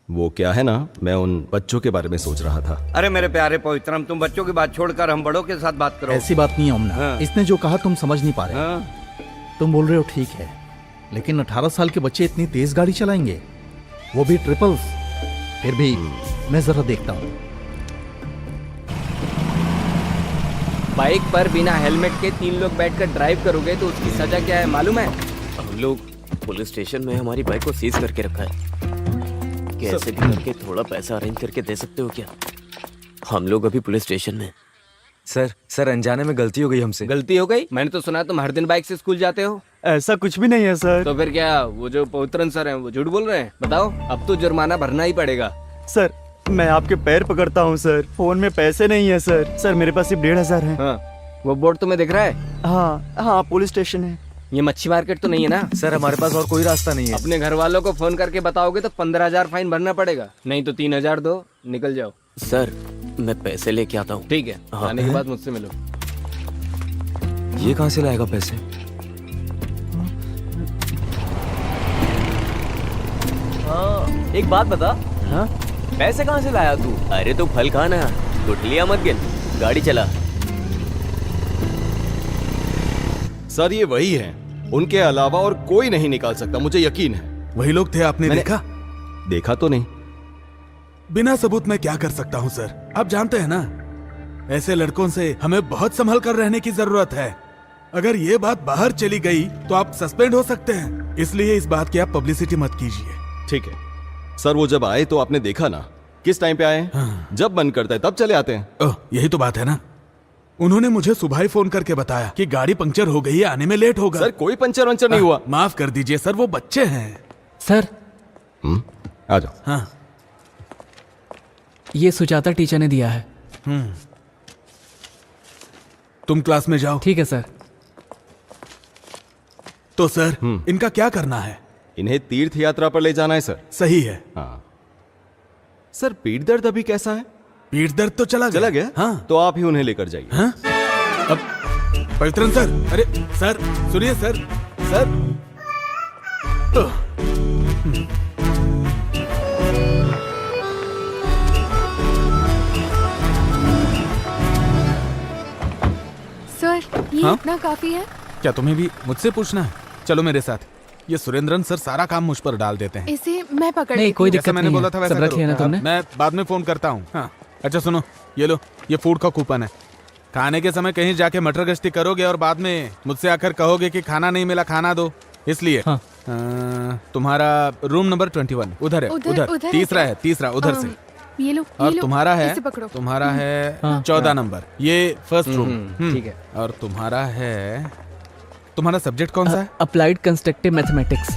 वो क्या है ना, मैं उन बच्चों के बारे में सोच रहा था।
अरे मेरे प्यारे पवित्रम, तुम बच्चों की बात छोड़कर हम बड़ों के साथ बात करो।
ऐसी बात नहीं है ओमना।
हाँ।
इसने जो कहा तुम समझ नहीं पा रहे।
हाँ?
तुम बोल रहे हो ठीक है, लेकिन 18 साल के बच्चे इतनी तेज गाड़ी चलाएंगे, वो भी ट्रिपल्स। फिर भी मैं जरा देखता हूँ।
बाइक पर बिना हेलमेट के 3 लोग बैठकर ड्राइव करोगे तो उसकी सजा क्या है मालूम है?
हम लोग पुलिस स्टेशन में हमारी बाइक को सीज करके रखा है। कैसे भी करके थोड़ा पैसा अरेंज करके दे सकते हो क्या? हम लोग अभी पुलिस स्टेशन में।
सर अनजाने में गलती हो गई हमसे।
गलती हो गई? मैंने तो सुना तुम हर दिन बाइक से स्कूल जाते हो।
ऐसा कुछ भी नहीं है सर।
तो फिर क्या वो जो पवित्रन सर हैं वो झूठ बोल रहे हैं? बताओ, अब तो जुर्माना भरना ही पड़ेगा।
सर मैं आपके पैर पकड़ता हूँ सर, फोन में पैसे नहीं है सर। सर मेरे पास सिर्फ 1500 है।
हाँ, वो बोर्ड तुम्हें दिख रहा है?
हाँ पुलिस स्टेशन है।
ये मच्छी मार्केट तो नहीं है ना?
सर हमारे पास और कोई रास्ता नहीं है।
अपने घर वालों को फोन करके बताओगे तो 15,000 फाइन भरना पड़ेगा, नहीं तो 3,000 दो, निकल जाओ।
सर मैं पैसे लेके आता हूँ।
ठीक है,
हाँ।
आने के बाद मुझसे मिलो।
ये कहाँ से लाएगा पैसे? एक बात बता,
हाँ
पैसे कहाँ से लाया तू?
अरे तो फल खाना, गुठलियाँ मत गिन, गाड़ी चला।
सर ये वही है, उनके अलावा और कोई नहीं निकाल सकता, मुझे यकीन है।
वही लोग थे, आपने देखा?
देखा तो नहीं।
बिना सबूत मैं क्या कर सकता हूँ सर? आप जानते हैं ना, ऐसे लड़कों से हमें बहुत संभल कर रहने की जरूरत है। अगर ये बात बाहर चली गई तो आप सस्पेंड हो सकते हैं, इसलिए इस बात की आप पब्लिसिटी मत कीजिए।
ठीक है सर, वो जब आए तो आपने देखा ना किस टाइम पे आए हैं?
हाँ।
जब मन करता है तब चले आते हैं।
ओह, यही तो बात है ना। उन्होंने मुझे सुबह ही फोन करके बताया कि गाड़ी पंक्चर हो गई है, आने में लेट होगा।
सर कोई पंचर वंचर नहीं हुआ।
माफ कर दीजिए सर, वो बच्चे हैं।
सर
आ जाओ।
हाँ,
ये सुजाता टीचर ने दिया है।
तुम क्लास में जाओ।
ठीक है सर।
तो सर इनका क्या करना है?
इन्हें तीर्थ यात्रा पर ले जाना है सर।
सही है।
हाँ सर, पीठ दर्द अभी कैसा है?
पीठ दर्द तो चला गया।
हाँ तो आप ही उन्हें लेकर जाइए।
हाँ? अब पवित्रन सर, अरे सर सुनिए सर, सर
सर ये
हाँ?
इतना काफी है?
क्या तुम्हें भी मुझसे पूछना है? चलो मेरे साथ। ये सुरेंद्रन सर सारा काम मुझ पर डाल देते हैं।
इसे मैं पकड़
नहीं,
लेती
कोई
हूँ।
दिक्कत
मैंने
नहीं
बोला
है।
था वैसा
सब रख लिया ना
करो।
तुमने?
मैं बाद में फोन करता हूँ। हाँ अच्छा सुनो, ये लो, ये फूड का कूपन है। खाने के समय कहीं जाके मटर गश्ती करोगे और बाद में मुझसे आकर कहोगे कि खाना नहीं मिला, खाना दो, इसलिए।
हाँ।
तुम्हारा रूम नंबर 21 उधर है।
उधर है
तीसरा
क्या?
है, तीसरा उधर से।
ये लो,
और
ये लो,
तुम्हारा है,
इसे पकड़ो।
तुम्हारा है
हाँ।
14 नंबर, ये फर्स्ट रूम।
ठीक है।
और तुम्हारा है, तुम्हारा सब्जेक्ट कौन सा है?
Applied constructive mathematics.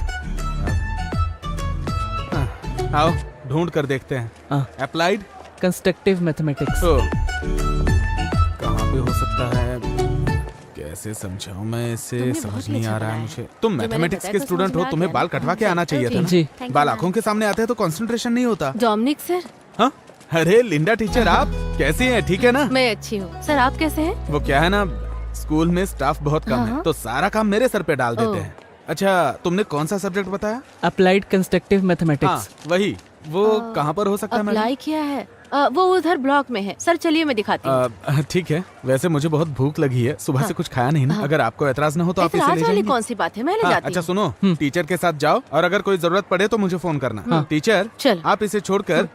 आओ ढूंढ कर देखते हैं। Applied
constructive mathematics.
कहाँ पे हो सकता है? कैसे समझाऊं मैं इसे,
तुम्हें
समझ
बहुत
नहीं
अच्छा
आ रहा है
बनाया
मुझे।
है।
तुम
जो मैंने
मैथमेटिक्स
बताया
के
तो
स्टूडेंट
समझ
हो,
में आ
तुम्हें
गया
बाल
ना?
कटवा के आना चाहिए था ना।
जी।
बाल आंखों के सामने आते हैं तो कंसंट्रेशन नहीं होता।
डोमिनिक सर,
हाँ? अरे लिंडा टीचर, आप कैसी हैं? ठीक है ना?
मैं अच्छी हूँ। सर आप कैसे हैं?
वो क्या है ना, स्कूल में स्टाफ बहुत कम है
हाँ।
तो सारा काम मेरे सर पे डाल देते
ओह।
हैं। अच्छा, तुमने कौन सा सब्जेक्ट बताया?
अप्लाइड कंस्ट्रक्टिव
हाँ
मैथमेटिक्स।
वही। वो कहाँ पर हो सकता है मैडम?
अप्लाई किया है? वो उधर ब्लॉक में है। सर चलिए मैं दिखाती हूँ।
ठीक है, वैसे मुझे बहुत भूख लगी है, सुबह से कुछ खाया नहीं ना। अगर आपको एतराज ना हो तो आप इसे ले
ऐतराज वाली
जाएंगे।
कौन सी बात है, मैं ले
हाँ,
जाती
अच्छा
हूँ।
सुनो, टीचर के साथ जाओ और अगर कोई जरूरत पड़े तो मुझे फोन करना। टीचर
चल।
आप इसे छोड़कर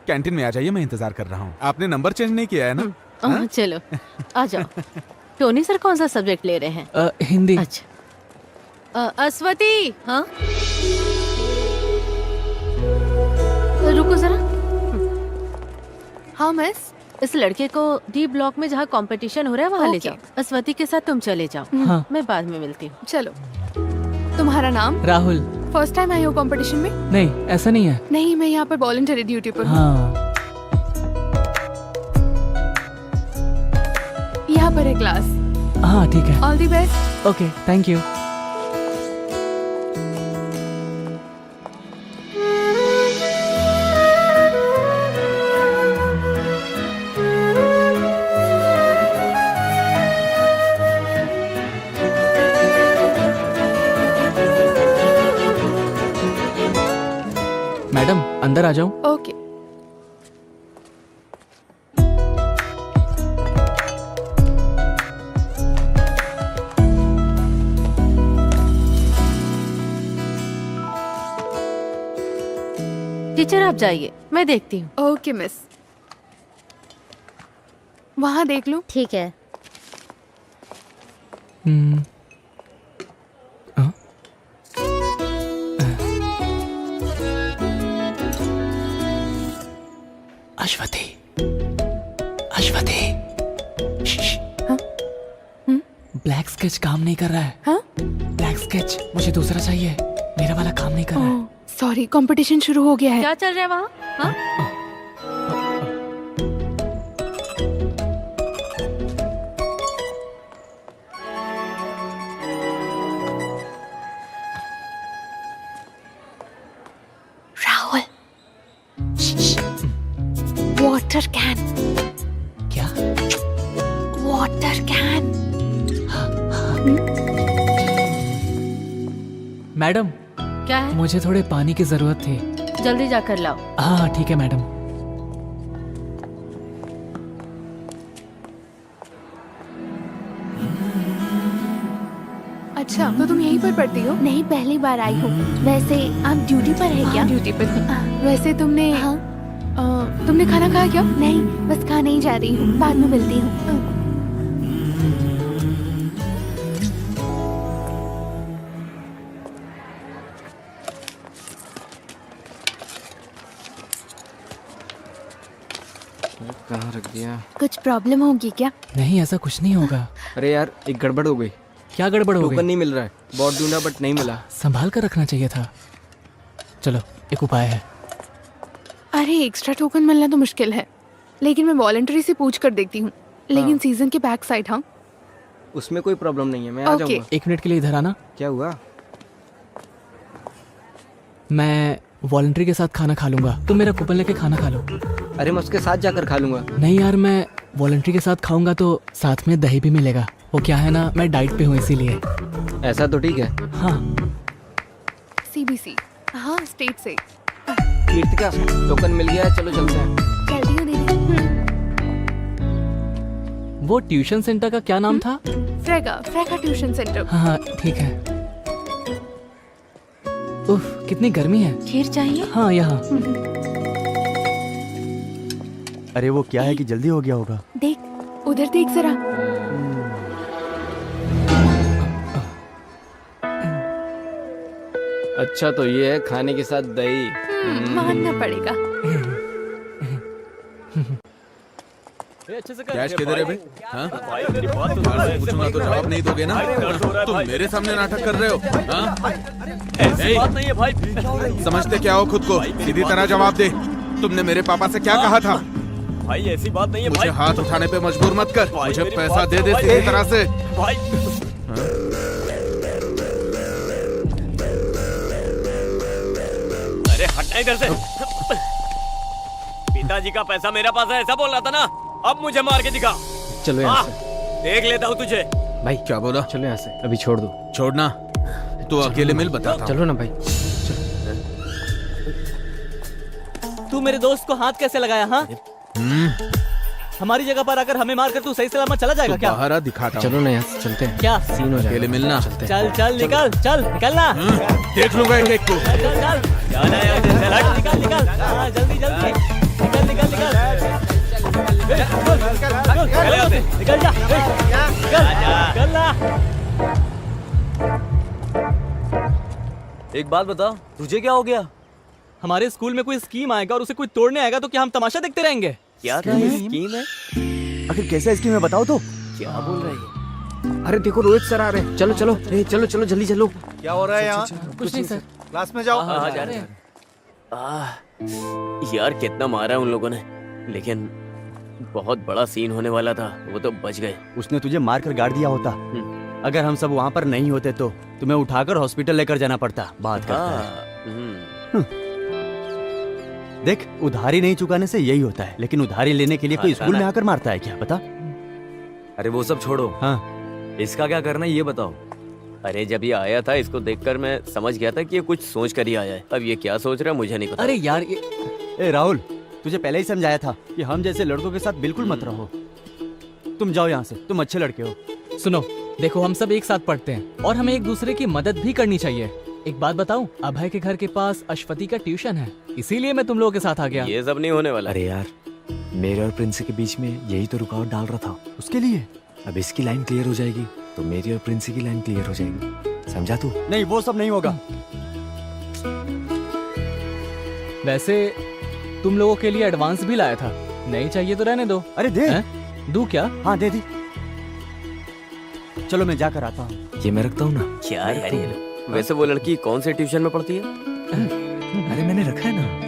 कैंटीन में आ जाइए, मैं इंतजार कर रहा हूँ। आपने नंबर चेंज नहीं किया है ना?
चलो आ जाओ। टोनी सर कौन सा सब्जेक्ट ले रहे हैं?
हिंदी।
अच्छा अस्वती। हाँ रुको जरा।
हाँ मिस।
इस लड़के को डी ब्लॉक में जहाँ कंपटीशन हो रहा है वहाँ ले
ओके।
जाओ। अस्वती के साथ तुम चले जाओ।
हाँ।
मैं बाद में मिलती हूँ।
चलो। तुम्हारा नाम?
राहुल।
फर्स्ट टाइम आई हो कंपटीशन में?
नहीं, ऐसा नहीं है।
नहीं, मैं यहाँ पर वॉलंटरी ड्यूटी पर हूँ।
हाँ।
यहाँ पर है क्लास।
हाँ ठीक है।
All the best.
Okay, thank you. Madam अंदर आ जाऊं?
ओके।
टीचर आप जाइए, मैं देखती हूँ।
Okay miss. वहाँ देख लो।
ठीक है।
अश्वती, अश्वती, ब्लैक स्केच काम नहीं कर रहा है।
हाँ?
ब्लैक स्केच मुझे दूसरा चाहिए, मेरा वाला काम नहीं कर रहा है।
सॉरी, कंपटीशन शुरू हो गया है।
क्या चल रहा है वहाँ? हाँ?
Rahul, water can.
क्या?
Water can.
मैडम,
क्या है?
मुझे थोड़े पानी की जरूरत थी।
जल्दी जाकर लाओ।
हाँ ठीक है मैडम।
अच्छा, तो तुम यहीं पर पढ़ती हो?
नहीं, पहली बार आई हूँ। वैसे आप ड्यूटी पर है क्या?
ड्यूटी पर। वैसे तुमने तुमने खाना खाया क्या?
नहीं, बस खाने ही जा रही हूँ, बाद में मिलती हूँ।
कहाँ रख दिया?
कुछ प्रॉब्लम होगी क्या?
नहीं, ऐसा कुछ नहीं होगा।
अरे यार, एक गड़बड़ हो गई।
क्या गड़बड़ हो
टोकन
गई?
नहीं मिल रहा है। बहुत ढूंढा बट नहीं मिला।
संभाल कर रखना चाहिए था। चलो, एक उपाय है।
अरे एक्स्ट्रा टोकन मिलना तो मुश्किल है, लेकिन मैं वॉलंटरी से पूछ कर देखती हूँ। लेकिन सीजन के बैक साइड। हाँ,
उसमें कोई प्रॉब्लम नहीं है, मैं आ
ओके।
जाऊंगा।
1 मिनट के लिए इधर आना।
क्या हुआ?
मैं वॉलंटरी के साथ खाना खा लूंगा, तुम मेरा कूपन लेके खाना खा लो।
अरे मैं उसके साथ जाकर खा लूंगा।
नहीं यार, मैं वॉलंटरी के साथ खाऊंगा तो साथ में दही भी मिलेगा। वो क्या है ना, मैं डाइट पे हूँ इसीलिए।
ऐसा तो ठीक है।
हाँ।
सीबीसी। हाँ, स्टेट से।
कीर्तिका, टोकन मिल गया है, चलो चलते हैं।
चलती हूँ दीदी।
वो ट्यूशन सेंटर का क्या नाम था?
फ्रेगा ट्यूशन सेंटर।
हाँ ठीक है। उफ, कितनी गर्मी है।
खीर चाहिए?
हाँ यहाँ।
अरे वो क्या है कि जल्दी हो गया होगा।
देख,
उधर देख जरा।
अच्छा, तो ये है खाने के साथ दही।
मानना पड़ेगा।
कैश किधर है भाई? हाँ? पूछूंगा तो जवाब नहीं दोगे ना? तुम मेरे सामने नाटक कर रहे हो? हाँ?
ऐसी बात नहीं है भाई।
समझते क्या हो खुद को? सीधी तरह जवाब दे। तुमने मेरे पापा से क्या कहा था?
भाई ऐसी बात नहीं है
मुझे
भाई।
हाथ उठाने पे मजबूर मत कर। मुझे
मेरी
पैसा
बात
दे
तो
दे
भाई।
सीधी तरह से।
भाई अरे हटना इधर से। पिताजी का पैसा मेरा पास है, ऐसा बोल रहा था ना। अब मुझे मार के दिखा।
चलो यहाँ
हाँ,
से।
देख लेता हूँ तुझे।
भाई क्या बोला?
चलो यहाँ से, अभी छोड़ दो।
छोड़ना तो अकेले मिल बताता हूँ।
चलो ना भाई।
तू मेरे दोस्त को हाथ कैसे लगाया? हाँ, हमारी जगह पर आकर हमें मारकर तू सही सलामत चला जाएगा क्या?
बाहर आ, दिखाता हूँ।
चलो ना यहाँ से, चलते हैं।
क्या?
सीन हो जाएगा।
अकेले मिलना।
चल चल निकल, चल निकलना।
देख लूंगा एक एक को।
चल चल चल,
जाना यार, चल हट।
निकल निकल। हाँ, जल्दी जल्दी निकल निकल निकल।
चल यहाँ से।
निकल जा, निकल ना।
एक बात बता, तुझे क्या हो गया?
हमारे स्कूल में कोई स्कीम आएगा और उसे कोई तोड़ने आएगा तो क्या हम तमाशा देखते रहेंगे?
क्या स्कीम है?
आखिर कैसा स्कीम है बताओ तो।
क्या बोल रही है?
अरे देखो, रोहित सर आ रहे हैं। चलो चलो, चलो चलो जल्दी चलो।
क्या हो रहा है यहाँ?
कुछ नहीं सर।
क्लास में जाओ।
हाँ, जा रहे हैं। यार कितना मारा है उन लोगों ने, लेकिन बहुत बड़ा सीन होने वाला था, वो तो बच गए।
उसने तुझे मार कर गाड़ दिया होता। अगर हम सब वहाँ पर नहीं होते तो तुम्हें उठाकर हॉस्पिटल लेकर जाना पड़ता। बात करता है। देख, उधारी नहीं चुकाने से यही होता है, लेकिन उधारी लेने के लिए कोई स्कूल में आकर मारता है क्या? बता।
अरे वो सब छोड़ो।
हाँ,
इसका क्या करना है ये बताओ।
अरे जब ये आया था इसको देखकर मैं समझ गया था कि ये कुछ सोच कर ही आया है। अब ये क्या सोच रहा है मुझे नहीं पता।
अरे यार ये
ए राहुल, तुझे पहले ही समझाया था कि हम जैसे लड़कों के साथ बिल्कुल मत रहो। तुम जाओ यहाँ से, तुम अच्छे लड़के हो।
सुनो, देखो हम सब एक साथ पढ़ते हैं और हमें एक दूसरे की मदद भी करनी चाहिए। एक बात बताऊं, अभय के घर के पास अश्वती का ट्यूशन है, इसीलिए मैं तुम लोगों के साथ आ गया।
ये सब नहीं होने वाला।
अरे यार, मेरे और प्रिंस के बीच में यही तो रुकावट डाल रहा था।
उसके लिए
अब इसकी लाइन क्लियर हो जाएगी तो मेरी और प्रिंस की लाइन क्लियर हो जाएगी। समझा तू?
नहीं, वो सब नहीं होगा।
वैसे तुम लोगों के लिए एडवांस भी लाया था, नहीं चाहिए तो रहने दो।
अरे दे।
दू क्या?
हाँ दे दी। चलो मैं जाकर आता हूँ।
ये मैं रखता हूँ ना।
क्या यार ये लोग। वैसे वो लड़की कौन से ट्यूशन में पढ़ती है?
अरे मैंने रखा है ना।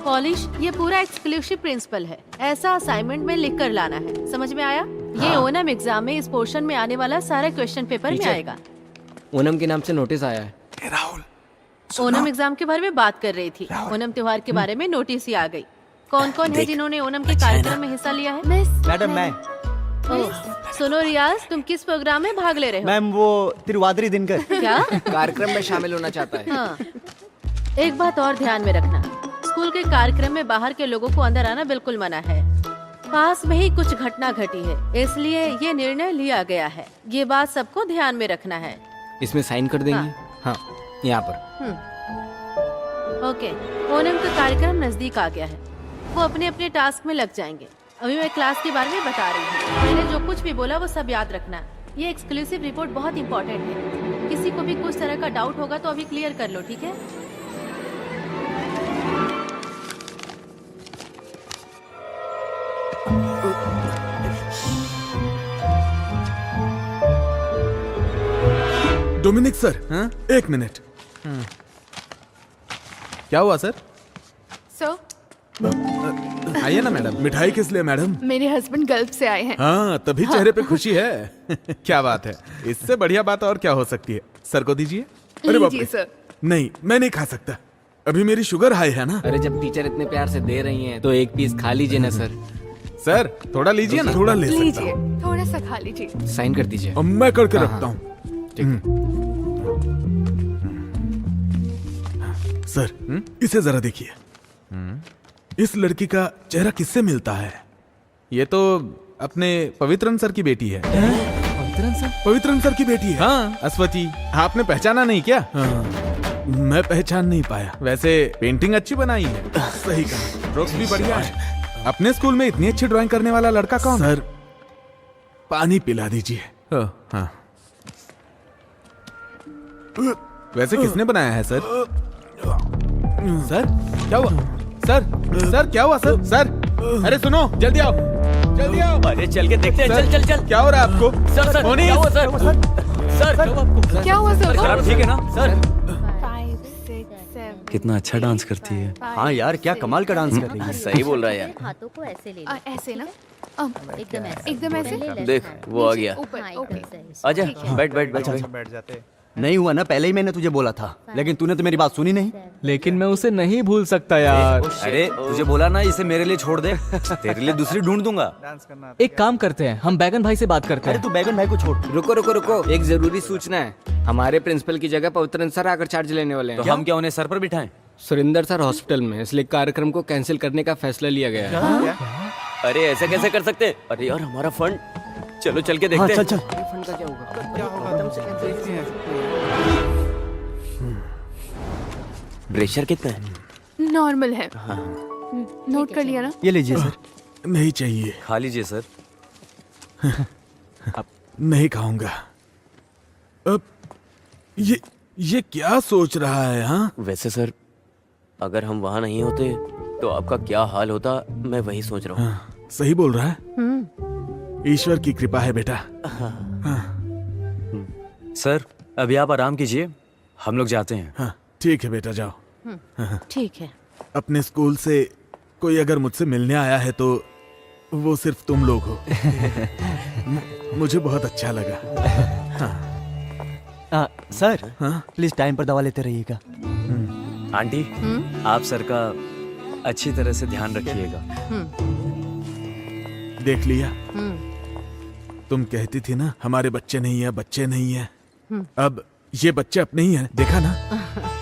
पॉलिश, ये पूरा एक्सक्लूसिव प्रिंसिपल है। ऐसा असाइनमेंट में लिख कर लाना है, समझ में आया? ये ओनम एग्जाम में इस पोर्शन में आने वाला सारा क्वेश्चन पेपर में आएगा।
ओनम के नाम से नोटिस आया है।
ओनम एग्जाम के बारे में बात कर रही थी। ओनम त्योहार के बारे में नोटिस ही आ गई। कौन कौन है जिन्होंने ओनम के कार्यक्रम में हिस्सा लिया है?
मैडम मैं।
सुनो रियाज, तुम किस प्रोग्राम में भाग ले रहे हो?
मैम वो तिरुवादिरी दिनकर।
क्या?
कार्यक्रम में शामिल होना चाहता है।
हाँ। एक बात और ध्यान में रखना, स्कूल के कार्यक्रम में बाहर के लोगों को अंदर आना बिल्कुल मना है। पास में ही कुछ घटना घटी है, इसलिए ये निर्णय लिया गया है। ये बात सबको ध्यान में रखना है।
इसमें साइन कर देंगे? हाँ। यहाँ पर।
ओके, ओनम का कार्यक्रम नजदीक आ गया है। वो अपने अपने टास्क में लग जाएंगे। अभी मैं क्लास के बारे में बता रही हूँ। मैंने जो कुछ भी बोला वो सब याद रखना। ये एक्सक्लूसिव रिपोर्ट बहुत इंपॉर्टेंट है। किसी को भी कुछ तरह का डाउट होगा तो अभी क्लियर कर लो, ठीक है?
डोमिनिक सर, एक मिनट। क्या हुआ सर?
सो
आइए ना मैडम। मिठाई किस लिए मैडम?
मेरे हस्बैंड गल्फ से आए हैं।
हाँ, तभी चेहरे पे खुशी है। क्या बात है, इससे बढ़िया बात और क्या हो सकती है। सर को दीजिए। अरे बाप रे।
लीजिए सर।
नहीं, मैं नहीं खा सकता, अभी मेरी शुगर हाई है ना।
अरे जब टीचर इतने प्यार से दे रही हैं तो एक पीस खा लीजिए ना सर।
सर थोड़ा लीजिए ना। थोड़ा ले सकता
लीजिए,
हूँ।
थोड़ा सा खा लीजिए।
साइन कर दीजिए।
अब मैं करके
हाँ,
रखता
हाँ।
हूँ। सर, इसे जरा देखिए। इस लड़की का चेहरा किससे मिलता है? ये तो अपने पवित्रन सर की बेटी है। पवित्रन सर की बेटी है। हाँ, अश्वती। आपने पहचाना नहीं क्या? हाँ, मैं पहचान नहीं पाया। वैसे पेंटिंग अच्छी बनाई है। सही कहा, स्ट्रोक्स भी बढ़िया है। अपने स्कूल में इतनी अच्छी ड्राइंग करने वाला लड़का कौन? सर, पानी पिला दीजिए। हाँ। वैसे किसने बनाया है सर? सर क्या हुआ? सर क्या हुआ सर? सर अरे सुनो, जल्दी आओ, जल्दी आओ।
अरे चल के देखते हैं। चल चल चल।
क्या हो रहा है आपको?
सर
मोनी,
क्या हुआ सर? सर
क्या हुआ सर?
खराब ठीक है ना सर?
5, 6, 7।
कितना अच्छा डांस करती है।
हाँ यार, क्या कमाल का डांस कर रही है।
सही बोल रहा है यार।
हाथों को ऐसे ले
ऐसे ना?
एकदम ऐसे।
एकदम ऐसे?
देख वो आ गया।
ऊपर। ओके।
आजा, बैठ बैठ बैठ।
बैठ जाते। नहीं हुआ ना, पहले ही मैंने तुझे बोला था, लेकिन तूने तो मेरी बात सुनी नहीं।
लेकिन मैं उसे नहीं भूल सकता यार।
अरे तुझे बोला ना इसे मेरे लिए छोड़ दे, तेरे लिए दूसरी ढूंढ दूंगा।
एक काम करते हैं, हम बैगन भाई से बात करते
अरे
हैं।
तू बैगन भाई को छोड़।
रुको रुको रुको, एक जरूरी सूचना है। हमारे प्रिंसिपल की जगह पवित्रन सर आकर चार्ज लेने वाले हैं।
तो हम क्या उन्हें सर पर बिठाएं?
सुरेंद्र सर हॉस्पिटल में, इसलिए कार्यक्रम को कैंसिल करने का फैसला लिया गया है।
अरे ऐसे कैसे कर सकते? अरे यार हमारा फंड। चलो चल के देखते हैं।
चल चल।
फंड का क्या होगा?
प्रेशर कितना है?
नॉर्मल है। नोट कर लिया ना?
ये लीजिए सर।
नहीं चाहिए।
खा लीजिए सर।
नहीं खाऊंगा। अब ये क्या सोच रहा है? हाँ,
वैसे सर, अगर हम वहाँ नहीं होते तो आपका क्या हाल होता, मैं वही सोच रहा हूँ।
हाँ, सही बोल रहा है। ईश्वर की कृपा है बेटा।
सर अभी आप आराम कीजिए, हम लोग जाते हैं।
हाँ, ठीक है बेटा, जाओ।
ठीक है।
अपने स्कूल से कोई अगर मुझसे मिलने आया है तो वो सिर्फ तुम लोग हो। मुझे बहुत अच्छा लगा।
सर,
हाँ?
प्लीज टाइम पर दवा लेते रहिएगा।
आंटी, आप सर का अच्छी तरह से ध्यान रखिएगा।
देख लिया, तुम कहती थी ना हमारे बच्चे नहीं है, बच्चे नहीं है। अब ये बच्चे अपने ही हैं, देखा ना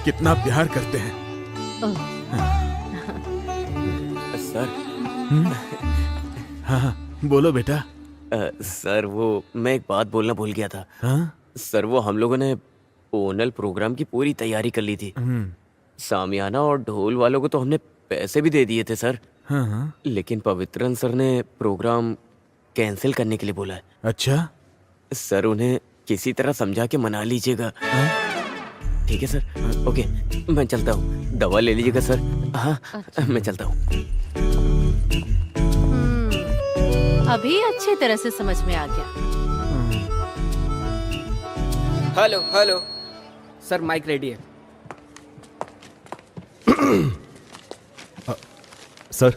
कितना प्यार करते हैं।
सर।
हाँ, बोलो बेटा।
सर वो मैं एक बात बोलना भूल गया था।
हाँ?
सर वो हम लोगों ने ओनल प्रोग्राम की पूरी तैयारी कर ली थी। सामियाना और ढोल वालों को तो हमने पैसे भी दे दिए थे सर।
हाँ?
लेकिन पवित्रन सर ने प्रोग्राम कैंसिल करने के लिए बोला है।
अच्छा
सर, उन्हें किसी तरह समझा के मना लीजिएगा। ठीक है सर? ओके, मैं चलता हूँ। दवा ले लीजिएगा सर। हाँ, मैं चलता हूँ।
अभी अच्छी तरह से समझ में आ गया।
Hello hello sir, mike ready है।
सर,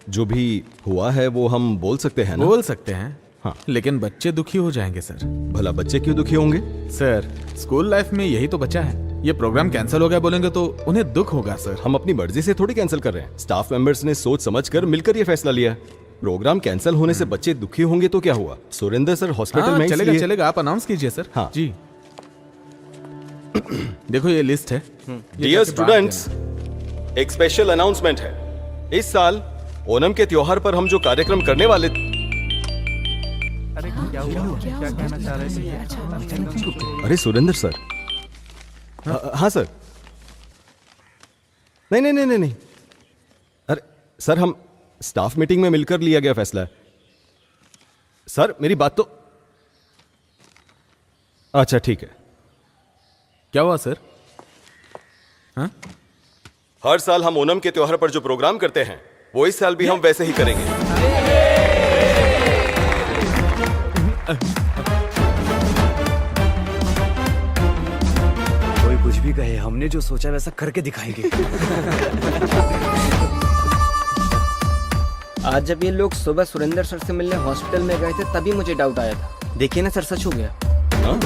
जो भी हुआ है वो हम बोल सकते हैं ना?
बोल सकते हैं।
हाँ,
लेकिन बच्चे दुखी हो जाएंगे सर।
भला बच्चे क्यों दुखी होंगे?
सर, स्कूल लाइफ में यही तो बचा है। ये प्रोग्राम कैंसिल हो गया बोलेंगे तो उन्हें दुख होगा सर।
हम अपनी मर्जी से थोड़ी कैंसिल कर रहे हैं। स्टाफ मेंबर्स ने सोच समझकर मिलकर ये फैसला लिया। प्रोग्राम कैंसिल होने से बच्चे दुखी होंगे तो क्या हुआ? सुरेंद्र सर हॉस्पिटल में
चलेगा चलेगा, आप अनाउंस कीजिए सर।
हाँ
जी। देखो ये लिस्ट है।
डियर स्टूडेंट्स, एक स्पेशल अनाउंसमेंट है। इस साल ओणम के त्योहार पर हम जो कार्यक्रम करने वाले
क्या कहना चाह रहे थे?
अरे सुरेंद्र सर, हाँ सर। नहीं नहीं नहीं नहीं नहीं, अरे सर हम स्टाफ मीटिंग में मिलकर लिया गया फैसला है सर। मेरी बात तो अच्छा ठीक है।
क्या हुआ सर? हाँ?
हर साल हम ओणम के त्योहार पर जो प्रोग्राम करते हैं वो इस साल भी हम वैसे ही करेंगे।
कोई कुछ भी कहे, हमने जो सोचा वैसा करके दिखाएंगे।
आज जब ये लोग सुबह सुरेंद्र सर से मिलने हॉस्पिटल में गए थे तभी मुझे डाउट आया था। देखिए ना सर, सच हो गया।
हाँ?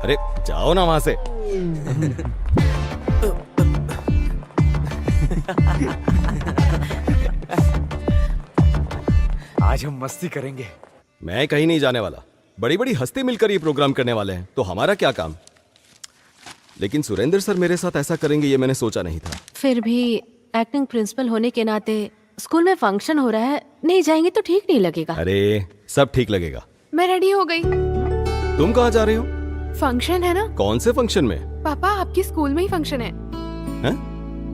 अरे जाओ ना वहां से।
आज हम मस्ती करेंगे।
मैं कहीं नहीं जाने वाला। बड़ी बड़ी हस्ती मिलकर ये प्रोग्राम करने वाले हैं तो हमारा क्या काम। लेकिन सुरेंद्र सर मेरे साथ ऐसा करेंगे ये मैंने सोचा नहीं था।
फिर भी एक्टिंग प्रिंसिपल होने के नाते स्कूल में फंक्शन हो रहा है, नहीं जाएंगे तो ठीक नहीं लगेगा।
अरे सब ठीक लगेगा।
मैं रेडी हो गई।
तुम कहाँ जा रही हो?
फंक्शन है ना।
कौन से फंक्शन में?
पापा आपकी स्कूल में ही फंक्शन है।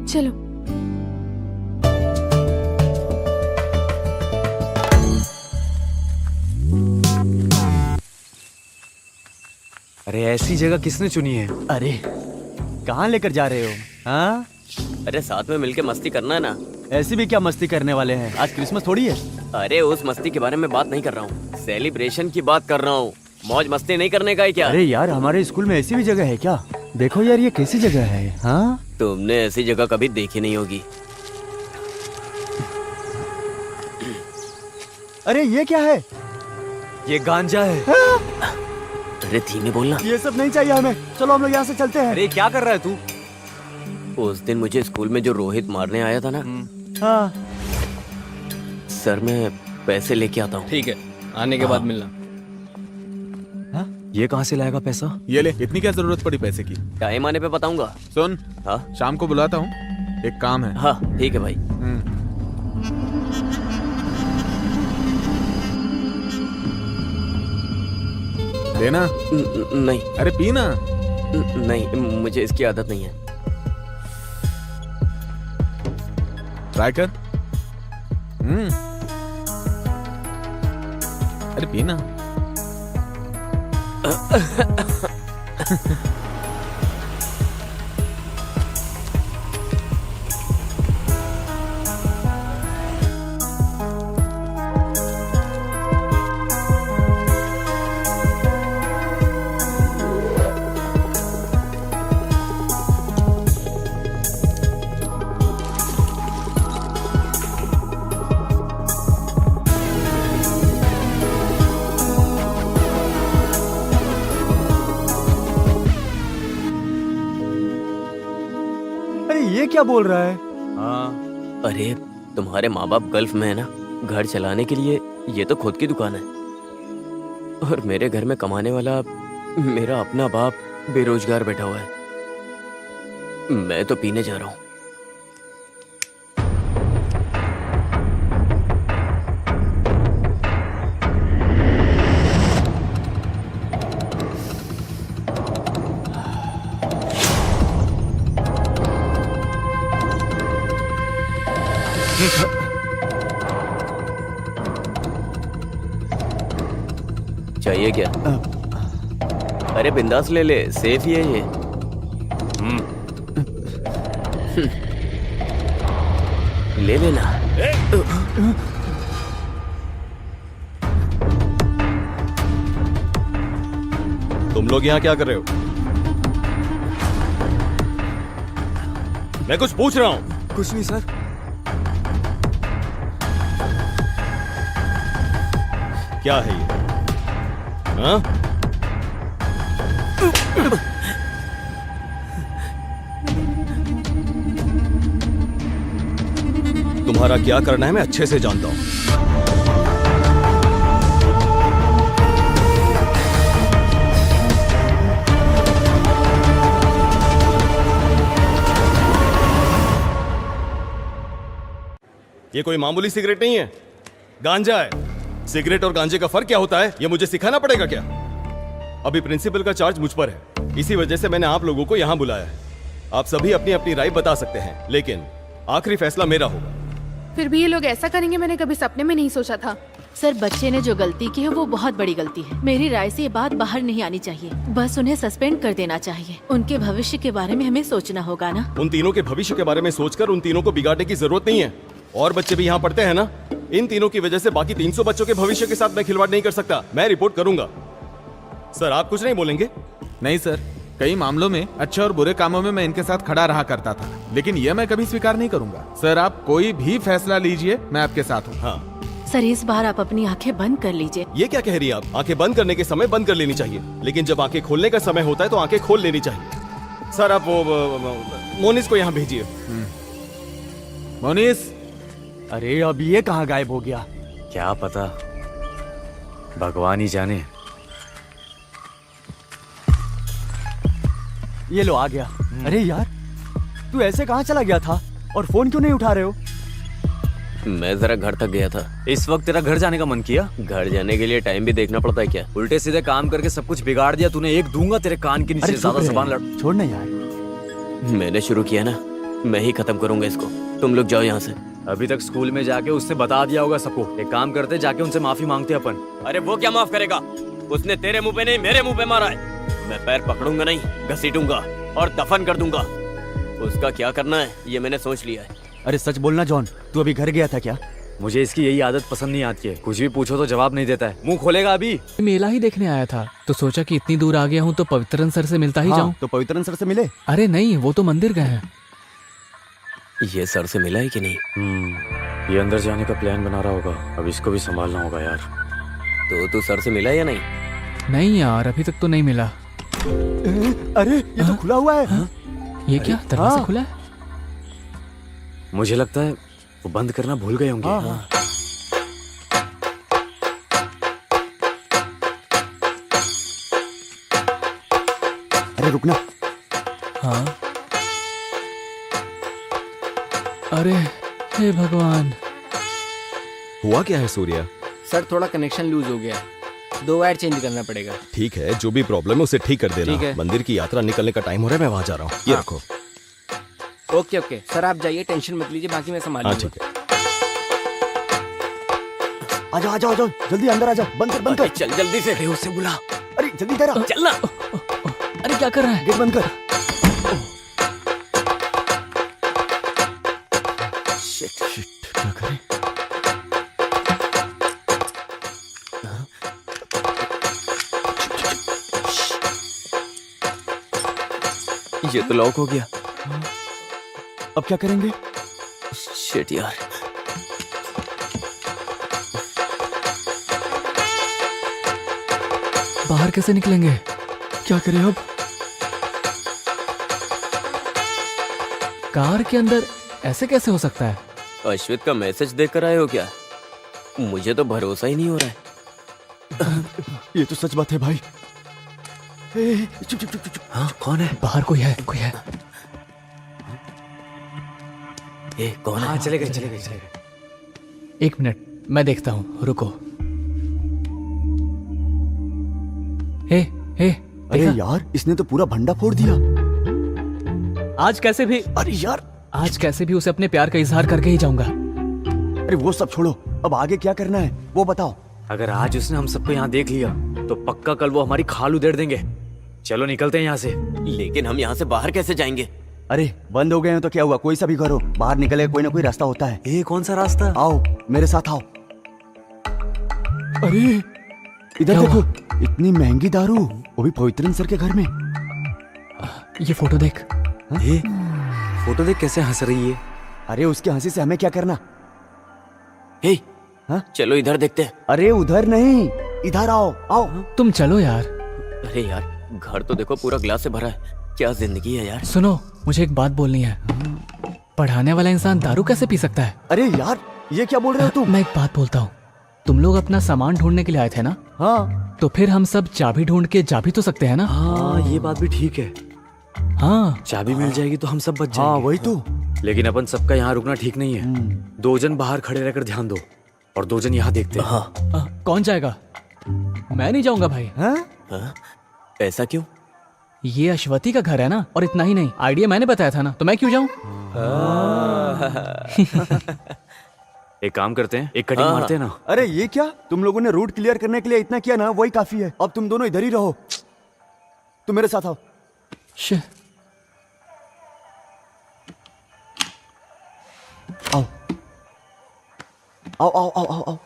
चलो।
अरे ऐसी जगह किसने चुनी है?
अरे कहाँ लेकर जा रहे हो? हाँ
अरे साथ में मिलके मस्ती करना है ना।
ऐसी भी क्या मस्ती करने वाले हैं? आज क्रिसमस थोड़ी है।
अरे उस मस्ती के बारे में बात नहीं कर रहा हूँ, सेलिब्रेशन की बात कर रहा हूँ। मौज मस्ती नहीं करने का है क्या?
अरे यार हमारे स्कूल में ऐसी भी जगह है क्या? देखो यार ये कैसी जगह है। हाँ
तुमने ऐसी जगह कभी देखी नहीं होगी।
अरे ये क्या है?
ये गांजा है।
अरे धीमे बोलना।
ये सब नहीं चाहिए हमें, चलो हम लोग यहाँ से चलते हैं।
अरे क्या कर रहा है तू?
उस दिन मुझे स्कूल में जो रोहित मारने आया था ना,
हाँ
सर मैं पैसे लेके आता हूँ।
ठीक है, आने के बाद मिलना।
ये कहाँ से लाएगा पैसा?
ये ले, इतनी क्या जरूरत पड़ी पैसे की?
टाइम आने पे बताऊंगा।
सुन,
हाँ
शाम को बुलाता हूँ, एक काम है।
हाँ ठीक है भाई।
लेना?
नहीं।
अरे पीना।
नहीं, मुझे इसकी आदत नहीं है।
ट्राई कर। अरे पीना।
ये क्या बोल रहा है?
हाँ अरे तुम्हारे माँ बाप गल्फ में है ना, घर चलाने के लिए ये तो खुद की दुकान है। और मेरे घर में कमाने वाला मेरा अपना बाप बेरोजगार बैठा हुआ है। मैं तो पीने जा रहा हूँ। चाहिए क्या? अरे बिंदास ले ले, सेफ ही है ये। ले लेना।
तुम लोग यहाँ क्या कर रहे हो? मैं कुछ पूछ रहा हूँ।
कुछ नहीं सर।
क्या है ये? हाँ? तुम्हारा क्या करना है मैं अच्छे से जानता हूं। ये कोई मामूली सिगरेट नहीं है, गांजा है। सिगरेट और गांजे का फर्क क्या होता है ये मुझे सिखाना पड़ेगा क्या? अभी प्रिंसिपल का चार्ज मुझ पर है, इसी वजह से मैंने आप लोगों को यहाँ बुलाया है। आप सभी अपनी अपनी राय बता सकते हैं, लेकिन आखिरी फैसला मेरा होगा।
फिर भी ये लोग ऐसा करेंगे मैंने कभी सपने में नहीं सोचा था।
सर, बच्चे ने जो गलती की है वो बहुत बड़ी गलती है। मेरी राय से ये बात बाहर नहीं आनी चाहिए, बस उन्हें सस्पेंड कर देना चाहिए। उनके भविष्य के बारे में हमें सोचना होगा ना।
उन तीनों के भविष्य के बारे में सोचकर उन तीनों को बिगाड़ने की जरूरत नहीं है। और बच्चे भी यहाँ पढ़ते हैं ना, इन तीनों की वजह से बाकी 300 बच्चों के भविष्य के साथ मैं खिलवाड़ नहीं कर सकता। मैं रिपोर्ट करूंगा। सर, आप कुछ नहीं बोलेंगे?
नहीं सर, कई मामलों में अच्छे और बुरे कामों में मैं इनके साथ खड़ा रहा करता था, लेकिन यह मैं कभी स्वीकार नहीं करूंगा। सर, आप कोई भी फैसला लीजिए, मैं आपके साथ हूँ।
हाँ
सर, इस बार आप अपनी आंखें बंद कर लीजिए।
ये क्या कह रही है आप? आंखें बंद करने के समय बंद कर लेनी चाहिए, लेकिन जब आंखें खोलने का समय होता है तो आंखें खोल लेनी चाहिए। सर, आप वो मोनिस को यहाँ भेजिए।
मोनिस,
अरे अब ये कहाँ गायब हो गया?
क्या पता, भगवान ही जाने।
ये लो आ गया। अरे यार, तू ऐसे कहाँ चला गया था और फोन क्यों नहीं उठा रहे हो?
मैं जरा घर तक गया था।
इस वक्त तेरा घर जाने का मन किया?
घर जाने के लिए टाइम भी देखना पड़ता है क्या?
उल्टे सीधे काम करके सब कुछ बिगाड़ दिया तूने। एक दूंगा तेरे कान के नीचे। ज्यादा जबान लड़।
छोड़ ना यार।
मैंने शुरू किया ना, मैं ही खत्म करूंगा इसको। तुम लोग जाओ यहाँ से।
अभी तक स्कूल में जाके उससे बता दिया होगा सबको। एक काम करते, जाके उनसे माफी मांगते अपन।
अरे वो क्या माफ करेगा? उसने तेरे मुंह पे नहीं मेरे मुंह पे मारा है। मैं पैर पकड़ूंगा नहीं, घसीटूंगा और दफन कर दूंगा। उसका क्या करना है ये मैंने सोच लिया है।
अरे सच बोलना जॉन, तू अभी घर गया था क्या?
मुझे इसकी यही आदत पसंद नहीं आती है। कुछ भी पूछो तो जवाब नहीं देता है, मुंह खोलेगा अभी।
मेला ही देखने आया था तो सोचा कि इतनी दूर आ गया हूँ तो पवित्रन सर से मिलता ही जाऊं।
तो पवित्रन सर से मिले?
अरे नहीं, वो तो मंदिर गए हैं।
ये सर से मिला है कि नहीं?
ये अंदर जाने का प्लान बना रहा होगा। अब इसको भी संभालना होगा यार।
तो तू सर से मिला या नहीं?
नहीं यार, अभी तक तो नहीं मिला।
अरे ये तो खुला हुआ है।
ये क्या दरवाजा खुला है?
मुझे लगता है वो बंद करना भूल गए होंगे।
अरे रुकना।
हाँ, अरे हे भगवान।
हुआ क्या है सूर्या?
सर, थोड़ा कनेक्शन लूज हो गया, 2 वायर चेंज करना पड़ेगा।
ठीक है, जो भी प्रॉब्लम है उसे ठीक कर देना।
ठीक है।
मंदिर की यात्रा निकलने का टाइम हो रहा है, मैं वहां जा रहा हूँ। ये रखो।
ओके ओके सर, आप जाइए, टेंशन मत लीजिए, बाकी मैं संभाल
हाँ
लूंगा।
ठीक है।
आजा आजा आजा, जल्दी अंदर आजा। बंद कर बंद कर।
चल जल्दी से।
अरे उससे बुला।
अरे जल्दी तेरा।
चलना।
अरे क्या कर रहा है?
गेट बंद कर।
शिट,
क्या करें?
ये तो लॉक हो गया।
अब क्या करेंगे?
शिट यार।
बाहर कैसे निकलेंगे?
क्या करें अब?
कार के अंदर ऐसे कैसे हो सकता है?
अश्वित का मैसेज देकर आए हो क्या? मुझे तो भरोसा ही नहीं हो रहा है।
ये तो सच बात है भाई। चुप चुप चुप चुप।
हाँ, कौन है? बाहर कोई है, कोई है।
ए, कौन है?
हाँ, चले गए।
1 मिनट, मैं देखता हूँ, रुको। हे,
अरे
देखा?
यार, इसने तो पूरा भंडा फोड़ दिया।
आज कैसे भी उसे अपने प्यार का इजहार करके ही जाऊंगा।
अरे वो सब छोड़ो, अब आगे क्या करना है वो बताओ।
अगर आज उसने हम सबको यहाँ देख लिया तो पक्का कल वो हमारी खाल उधेड़ देंगे। चलो निकलते हैं यहाँ से।
लेकिन हम यहाँ से बाहर कैसे जाएंगे?
अरे बंद हो गए हैं तो क्या हुआ, कोई सा भी घर हो, बाहर निकले कोई ना कोई रास्ता होता है।
ये कौन सा रास्ता?
आओ मेरे साथ आओ। अरे इधर
क्या
देखो, इतनी महंगी दारू, वो भी पवित्रन सर के घर में।
ये फोटो देख।
ये फोटो देख कैसे हंस रही है।
अरे उसकी हंसी से हमें क्या करना?
हे,
हाँ?
चलो इधर देखते हैं।
अरे उधर नहीं, इधर आओ आओ।
तुम चलो यार।
अरे यार, घर तो देखो पूरा ग्लास से भरा है। क्या जिंदगी है यार।
सुनो, मुझे एक बात बोलनी है। पढ़ाने वाला इंसान दारू कैसे पी सकता है?
अरे यार, ये क्या बोल रहे हो तुम?
मैं एक बात बोलता हूँ, तुम लोग अपना सामान ढूंढने के लिए आए थे ना?
हाँ।
तो फिर हम सब चाबी ढूंढ के जा भी तो सकते हैं ना?
हाँ, ये बात भी ठीक है।
हाँ,
चाबी मिल जाएगी तो हम सब बच जाएंगे।
हाँ वही तो।
लेकिन अपन सबका यहाँ रुकना ठीक नहीं है। 2 जन बाहर खड़े रहकर ध्यान दो। और 2 जन यहाँ देखते हैं।
हाँ।
कौन जाएगा? मैं नहीं जाऊंगा भाई।
हाँ? ऐसा क्यों?
ये अश्वती का घर है ना, और इतना ही नहीं, आइडिया मैंने बताया था ना, तो मैं क्यों जाऊं?
एक काम करते हैं, एक कटिंग मारते हैं ना।
अरे ये क्या, तुम लोगों ने रूट क्लियर करने के लिए इतना किया ना, वही काफी है। अब तुम दोनों इधर ही रहो, तुम मेरे साथ आओ। आओ आओ आओ आओ आओ आओ।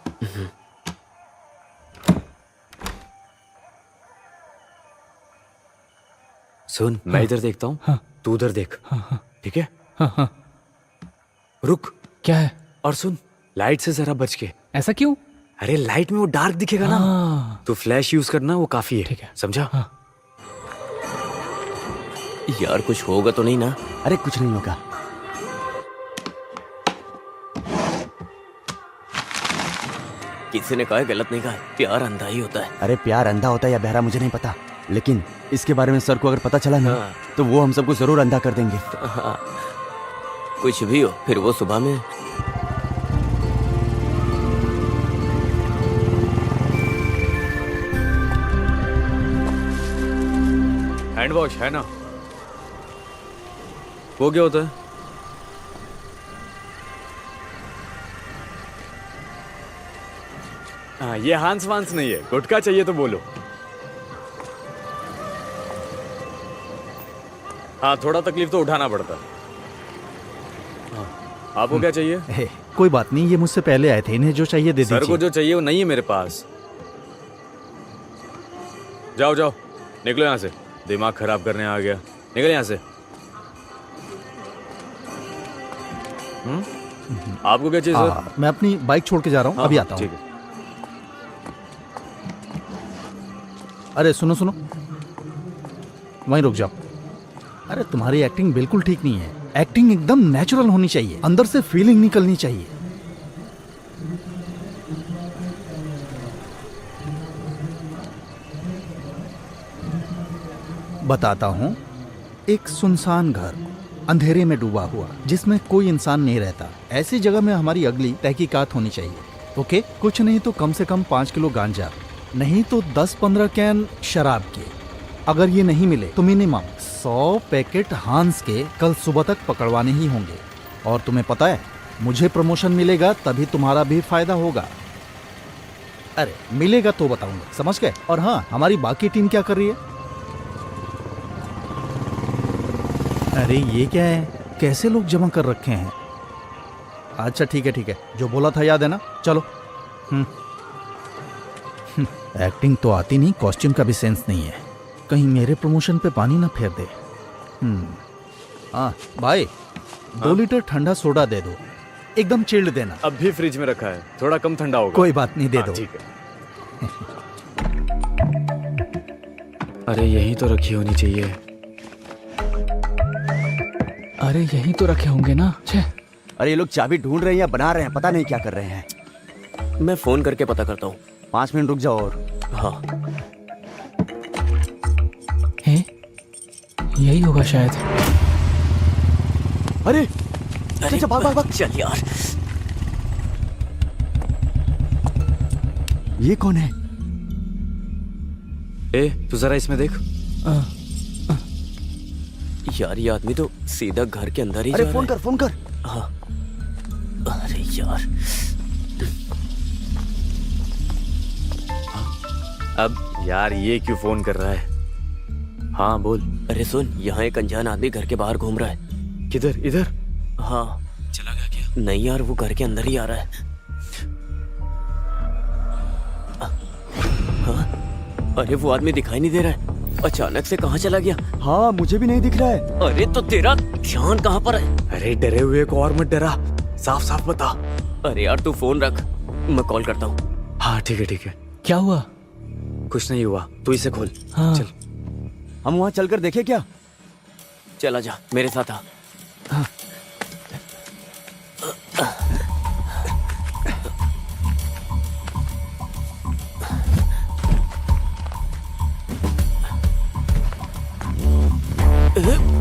सुन, मैं इधर देखता हूँ, तू उधर देख। ठीक है? रुक।
क्या है?
और सुन, लाइट से जरा बच के।
ऐसा क्यों?
अरे लाइट में वो डार्क दिखेगा ना, तो फ्लैश यूज करना, वो काफी है।
ठीक है,
समझा?
यार कुछ होगा तो नहीं ना?
अरे कुछ नहीं होगा।
किसी ने कहा है, गलत नहीं कहा है, प्यार अंधा ही होता है।
अरे प्यार अंधा होता है या बहरा मुझे नहीं पता, लेकिन इसके बारे में सर को अगर पता चला ना, तो वो हम सबको जरूर अंधा कर देंगे।
हाँ। कुछ भी हो, फिर वो सुबह में।
हैंड वॉश है ना? वो क्या होता है? हाँ, ये हांस वांस नहीं है, गुटखा चाहिए तो बोलो। हाँ, थोड़ा तकलीफ तो उठाना पड़ता। हाँ, आपको क्या चाहिए?
कोई बात नहीं, ये मुझसे पहले आए थे, इन्हें जो चाहिए दे दीजिए।
सर को जो चाहिए वो नहीं है मेरे पास। जाओ जाओ, निकलो यहाँ से, दिमाग खराब करने आ गया। निकल यहाँ से। आपको क्या चाहिए सर?
मैं अपनी बाइक छोड़ के जा रहा हूँ, अभी आता हूँ।
ठीक है।
अरे सुनो सुनो, वहीं रुक जाओ। अरे तुम्हारी एक्टिंग बिल्कुल ठीक नहीं है। एक्टिंग एकदम नेचुरल होनी चाहिए, अंदर से फीलिंग निकलनी चाहिए। बताता हूँ, एक सुनसान घर, अंधेरे में डूबा हुआ, जिसमें कोई इंसान नहीं रहता, ऐसी जगह में हमारी अगली तहकीकात होनी चाहिए। ओके? कुछ नहीं तो कम से कम 5 किलो गांजा, नहीं तो 10-15 कैन शराब के। अगर ये नहीं मिले तो मिनिमम 100 पैकेट हांस के कल सुबह तक पकड़वाने ही होंगे। और तुम्हें पता है, मुझे प्रमोशन मिलेगा तभी तुम्हारा भी फायदा होगा। अरे मिलेगा तो बताऊंगा, समझ गए? और हाँ, हमारी बाकी टीम क्या कर रही है? अरे ये क्या है, कैसे लोग जमा कर रखे हैं? अच्छा ठीक है ठीक है, जो बोला था याद है ना? चलो। एक्टिंग तो आती नहीं, कॉस्ट्यूम का भी सेंस नहीं है, कहीं मेरे प्रमोशन पे पानी ना फेर दे। हाँ भाई, 2 लीटर ठंडा सोडा दे दो, एकदम चिल्ड देना।
अब भी फ्रिज में रखा है, थोड़ा कम ठंडा होगा।
कोई बात नहीं, दे दो।
ठीक है। अरे यही तो रखी होनी चाहिए।
अरे यही तो रखे होंगे ना। छे।
अरे ये लोग चाबी ढूंढ रहे हैं या बना रहे हैं, पता नहीं क्या कर रहे हैं।
मैं फोन करके पता करता हूँ।
5 मिनट रुक जाओ। और
हाँ,
यही होगा शायद।
अरे
अरे
भाग भाग भाग।
चल यार।
ये कौन है?
तू जरा इसमें देख।
यार ये आदमी तो सीधा घर के अंदर ही
अरे
जा
फोन
रहा
कर, फोन कर।
है। हाँ। अरे यार,
अब यार ये क्यों फोन कर रहा है? हाँ बोल।
अरे सुन, यहाँ एक अनजान आदमी घर के बाहर घूम रहा है।
किधर? इधर?
हाँ।
चला गया क्या?
नहीं यार, वो घर के अंदर ही आ रहा है। हाँ? अरे वो आदमी दिखाई नहीं दे रहा है, अचानक से कहाँ चला गया?
हाँ मुझे भी नहीं दिख रहा है।
अरे तो तेरा ध्यान कहाँ पर है?
अरे डरे हुए को और मत डरा, साफ साफ बता।
अरे यार तू फोन रख, मैं कॉल करता हूँ।
हाँ ठीक है ठीक है।
क्या हुआ?
कुछ नहीं हुआ, तू इसे खोल।
हाँ।
चल।
हम वहाँ चलकर देखें क्या?
चला जा, मेरे साथ आ।
हाँ।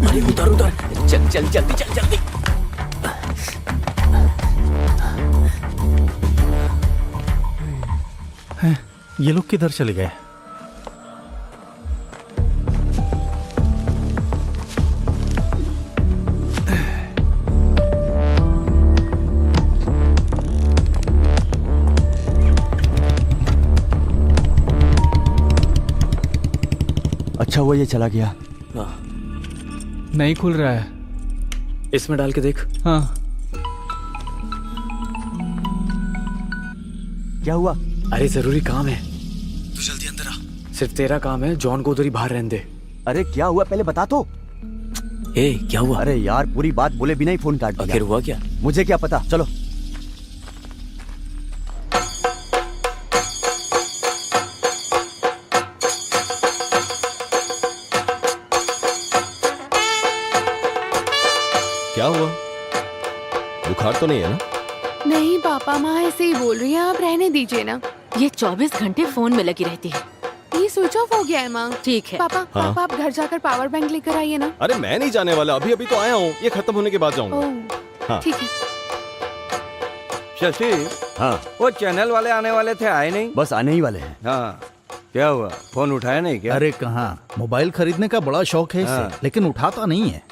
अरे उधर उधर, चल चल जल्दी चल जल्दी।
ये लोग किधर चले गए?
अच्छा हुआ ये चला गया।
नहीं खुल रहा है।
इसमें डाल के देख।
हाँ।
क्या हुआ?
अरे जरूरी काम है, तू जल्दी अंदर आ। सिर्फ तेरा काम है, जॉन को उधर ही बाहर रहने दे।
अरे क्या हुआ पहले बता तो।
ए, क्या हुआ?
अरे यार पूरी बात बोले बिना ही फोन काट दिया।
आखिर हुआ क्या?
मुझे क्या पता, चलो।
क्या हुआ? बुखार तो नहीं है ना?
नहीं पापा, माँ ऐसे ही बोल रही है, आप रहने दीजिए ना।
ये 24 घंटे फोन में लगी रहती है।
ये स्विच ऑफ हो गया है माँ।
ठीक है।
पापा
हाँ?
पापा आप घर जाकर पावर बैंक लेकर आइए ना।
अरे मैं नहीं जाने वाला, अभी अभी तो आया हूँ, ये खत्म होने के बाद जाऊंगा।
ओह
हाँ।
ठीक है।
शशि,
हाँ
वो चैनल वाले आने वाले थे, आए नहीं?
बस आने ही वाले हैं।
हाँ, क्या हुआ? फोन उठाया नहीं क्या?
अरे कहाँ, मोबाइल खरीदने का बड़ा शौक है इसे,
हाँ।
लेकिन उठाता नहीं है।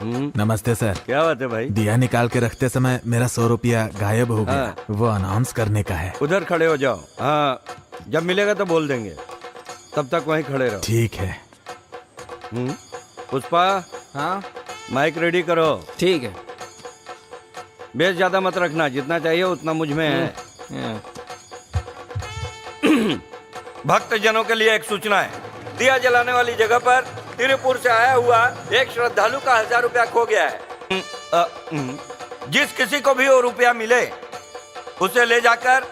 नमस्ते सर।
क्या बात है भाई?
दिया निकाल के रखते समय मेरा 100 रुपया गायब हो गया।
हाँ।
वो अनाउंस करने का है।
उधर खड़े हो जाओ। हाँ, जब मिलेगा तो बोल देंगे, तब तक वहीं खड़े रहो।
ठीक है।
पुष्पा,
हाँ
माइक रेडी करो।
ठीक है।
बेस ज्यादा मत रखना, जितना चाहिए उतना मुझ में है। भक्त जनों के लिए एक सूचना है। दिया जलाने वाली जगह पर तिरुपुर से आया हुआ एक श्रद्धालु का 1000 रुपया खो गया है। जिस किसी को भी वो रुपया मिले उसे ले जाकर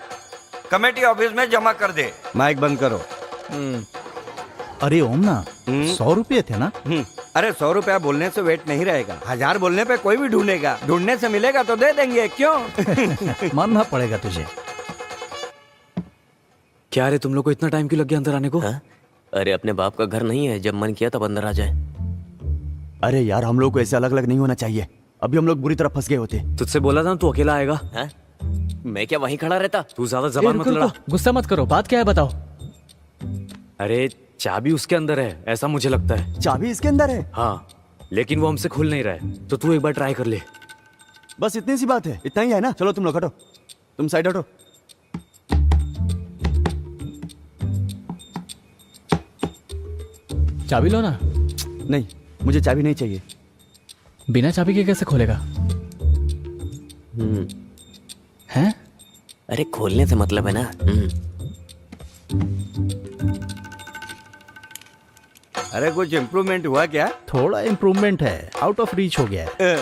कमेटी ऑफिस में जमा कर दे। माइक बंद करो।
अरे ओम ना, 100 रुपये थे ना?
अरे 100 रुपया बोलने से वेट नहीं रहेगा, 1000 बोलने पे कोई भी ढूंढेगा, ढूंढने से मिलेगा तो दे देंगे, क्यों?
मानना पड़ेगा तुझे।
क्या रे, तुम लोग को इतना टाइम क्यों लग गया अंदर आने को?
हाँ? अरे अपने बाप का घर नहीं है, जब मन किया तब अंदर आ जाए।
अरे यार हम लोग को ऐसे अलग अलग नहीं होना चाहिए, अभी हम लोग बुरी तरह फंस गए होते।
तुझसे बोला था ना तू अकेला आएगा।
हाँ? मैं क्या वहीं खड़ा रहता?
तू ज्यादा जबान मत लड़ा।
गुस्सा मत करो, बात क्या है बताओ।
अरे चाबी उसके अंदर है, ऐसा मुझे लगता है।
चाबी इसके अंदर है?
हाँ, लेकिन वो हमसे खुल नहीं रहा है, तो तू एक बार ट्राई कर ले।
बस इतनी सी बात है, इतना ही है ना? चलो तुम लोग हटो, तुम साइड हटो।
चाबी लो ना।
नहीं, मुझे चाबी नहीं चाहिए।
बिना चाबी के कैसे खोलेगा? हैं?
अरे खोलने से मतलब है ना।
अरे कुछ इम्प्रूवमेंट हुआ क्या?
थोड़ा इम्प्रूवमेंट है, आउट ऑफ रीच हो गया है।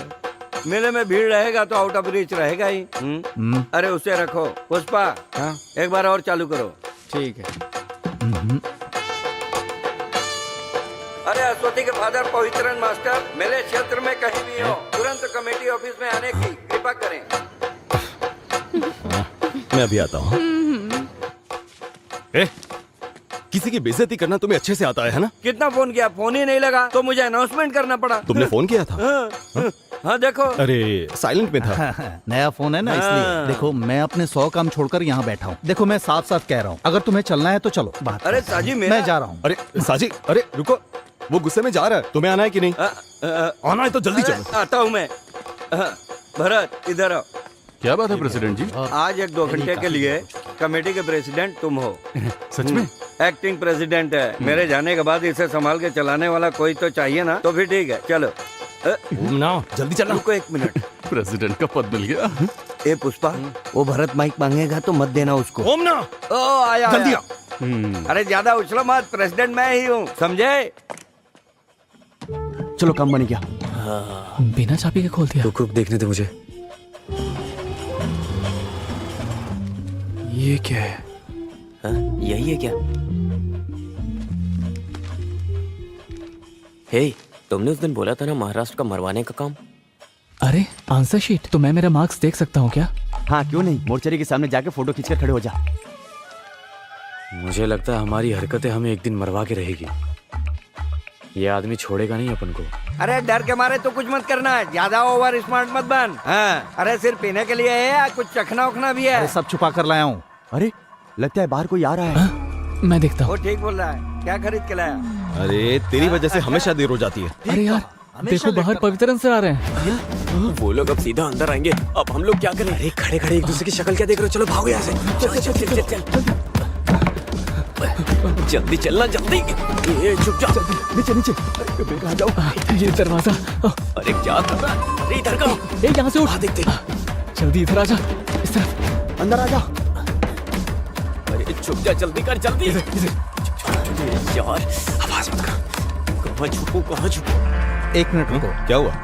मेले में भीड़ रहेगा तो आउट ऑफ रीच रहेगा ही। अरे उसे रखो। पुष्पा,
हाँ
एक बार और चालू करो।
ठीक है।
अरे अश्वती के फादर पवित्रन मास्टर मेरे क्षेत्र में कहीं भी हो, तुरंत कमेटी ऑफिस में आने की कृपा करें।
मैं अभी आता हूँ। किसी की बेइज्जती करना तुम्हें अच्छे से आता है ना?
कितना फोन किया, फोन ही नहीं लगा तो मुझे अनाउंसमेंट करना पड़ा।
तुमने फोन किया था?
हाँ देखो।
अरे साइलेंट में था।
नया फोन है ना, इसलिए। देखो मैं अपने 100 काम छोड़कर यहाँ बैठा हूँ। देखो मैं साफ साफ कह रहा हूँ, अगर तुम्हें चलना है तो चलो। बात
अरे साजी मेरा...
मैं जा रहा हूँ।
अरे साजी, अरे रुको, वो गुस्से में जा रहा है, तुम्हें आना है कि नहीं? आना है तो जल्दी चलो।
आता हूँ मैं। भरत इधर आओ।
क्या बात है प्रेसिडेंट जी?
आज 1-2 घंटे के लिए कमेटी के प्रेसिडेंट तुम हो।
सच में?
एक्टिंग प्रेसिडेंट है। मेरे जाने के बाद इसे संभाल के चलाने वाला कोई तो चाहिए ना, तो फिर ठीक है, चलो।
ना जल्दी चलना।
रुको 1 मिनट।
प्रेसिडेंट का पद मिल गया।
ए पुष्पा, वो भरत माइक मांगेगा तो मत देना उसको।
ओम ना,
ओ आया
जल्दी
आया। अरे ज्यादा उछलो मत, प्रेसिडेंट मैं ही हूँ, समझे?
चलो काम बन गया।
बिना चाबी के खोल दिया।
रुक रुक, देखने दे मुझे। ये क्या है?
हाँ? यही है क्या? हे, तुमने उस दिन बोला था ना महाराष्ट्र का मरवाने का काम।
अरे आंसर शीट, तो मैं मेरा मार्क्स देख सकता हूँ क्या?
हाँ क्यों नहीं, मोर्चरी के सामने जाके फोटो खींचकर खड़े हो जा।
मुझे लगता है हमारी हरकतें हमें एक दिन मरवा के रहेगी। ये आदमी छोड़ेगा नहीं अपन को।
अरे डर के मारे तो कुछ मत करना, ज्यादा ओवर स्मार्ट मत बन। हाँ, अरे सिर्फ पीने के लिए है या कुछ चखना उखना भी है?
सब छुपा कर लाया हूँ।
अरे लगता है बाहर कोई आ रहा है।
मैं देखता
वो
हूँ।
ठीक बोल रहा है, क्या खरीद के लाया?
अरे तेरी वजह से हमेशा देर हो जाती है।
अरे यार देखो बाहर पवित्रन सर आ रहे हैं।
वो लोग अब सीधा अंदर आएंगे, अब हम लोग क्या करें? अरे खड़े खड़े एक दूसरे की शक्ल क्या देख रहे हो? चलो भागो यहाँ से। चल चल चल चल चल जल्दी चलना जल्दी। ये चुप जा।
नीचे नीचे आ जाओ।
ये दरवाजा।
अरे क्या कर रहा है? अरे इधर का
यहाँ से उठ।
देखते।
जल्दी इधर आ जा। इस तरफ
अंदर आ जा।
अरे चुप जा, जल्दी कर जल्दी। यार आवाज मत कर। कहाँ छुपू कहाँ छुपू?
1 मिनट रुको।
क्या हुआ?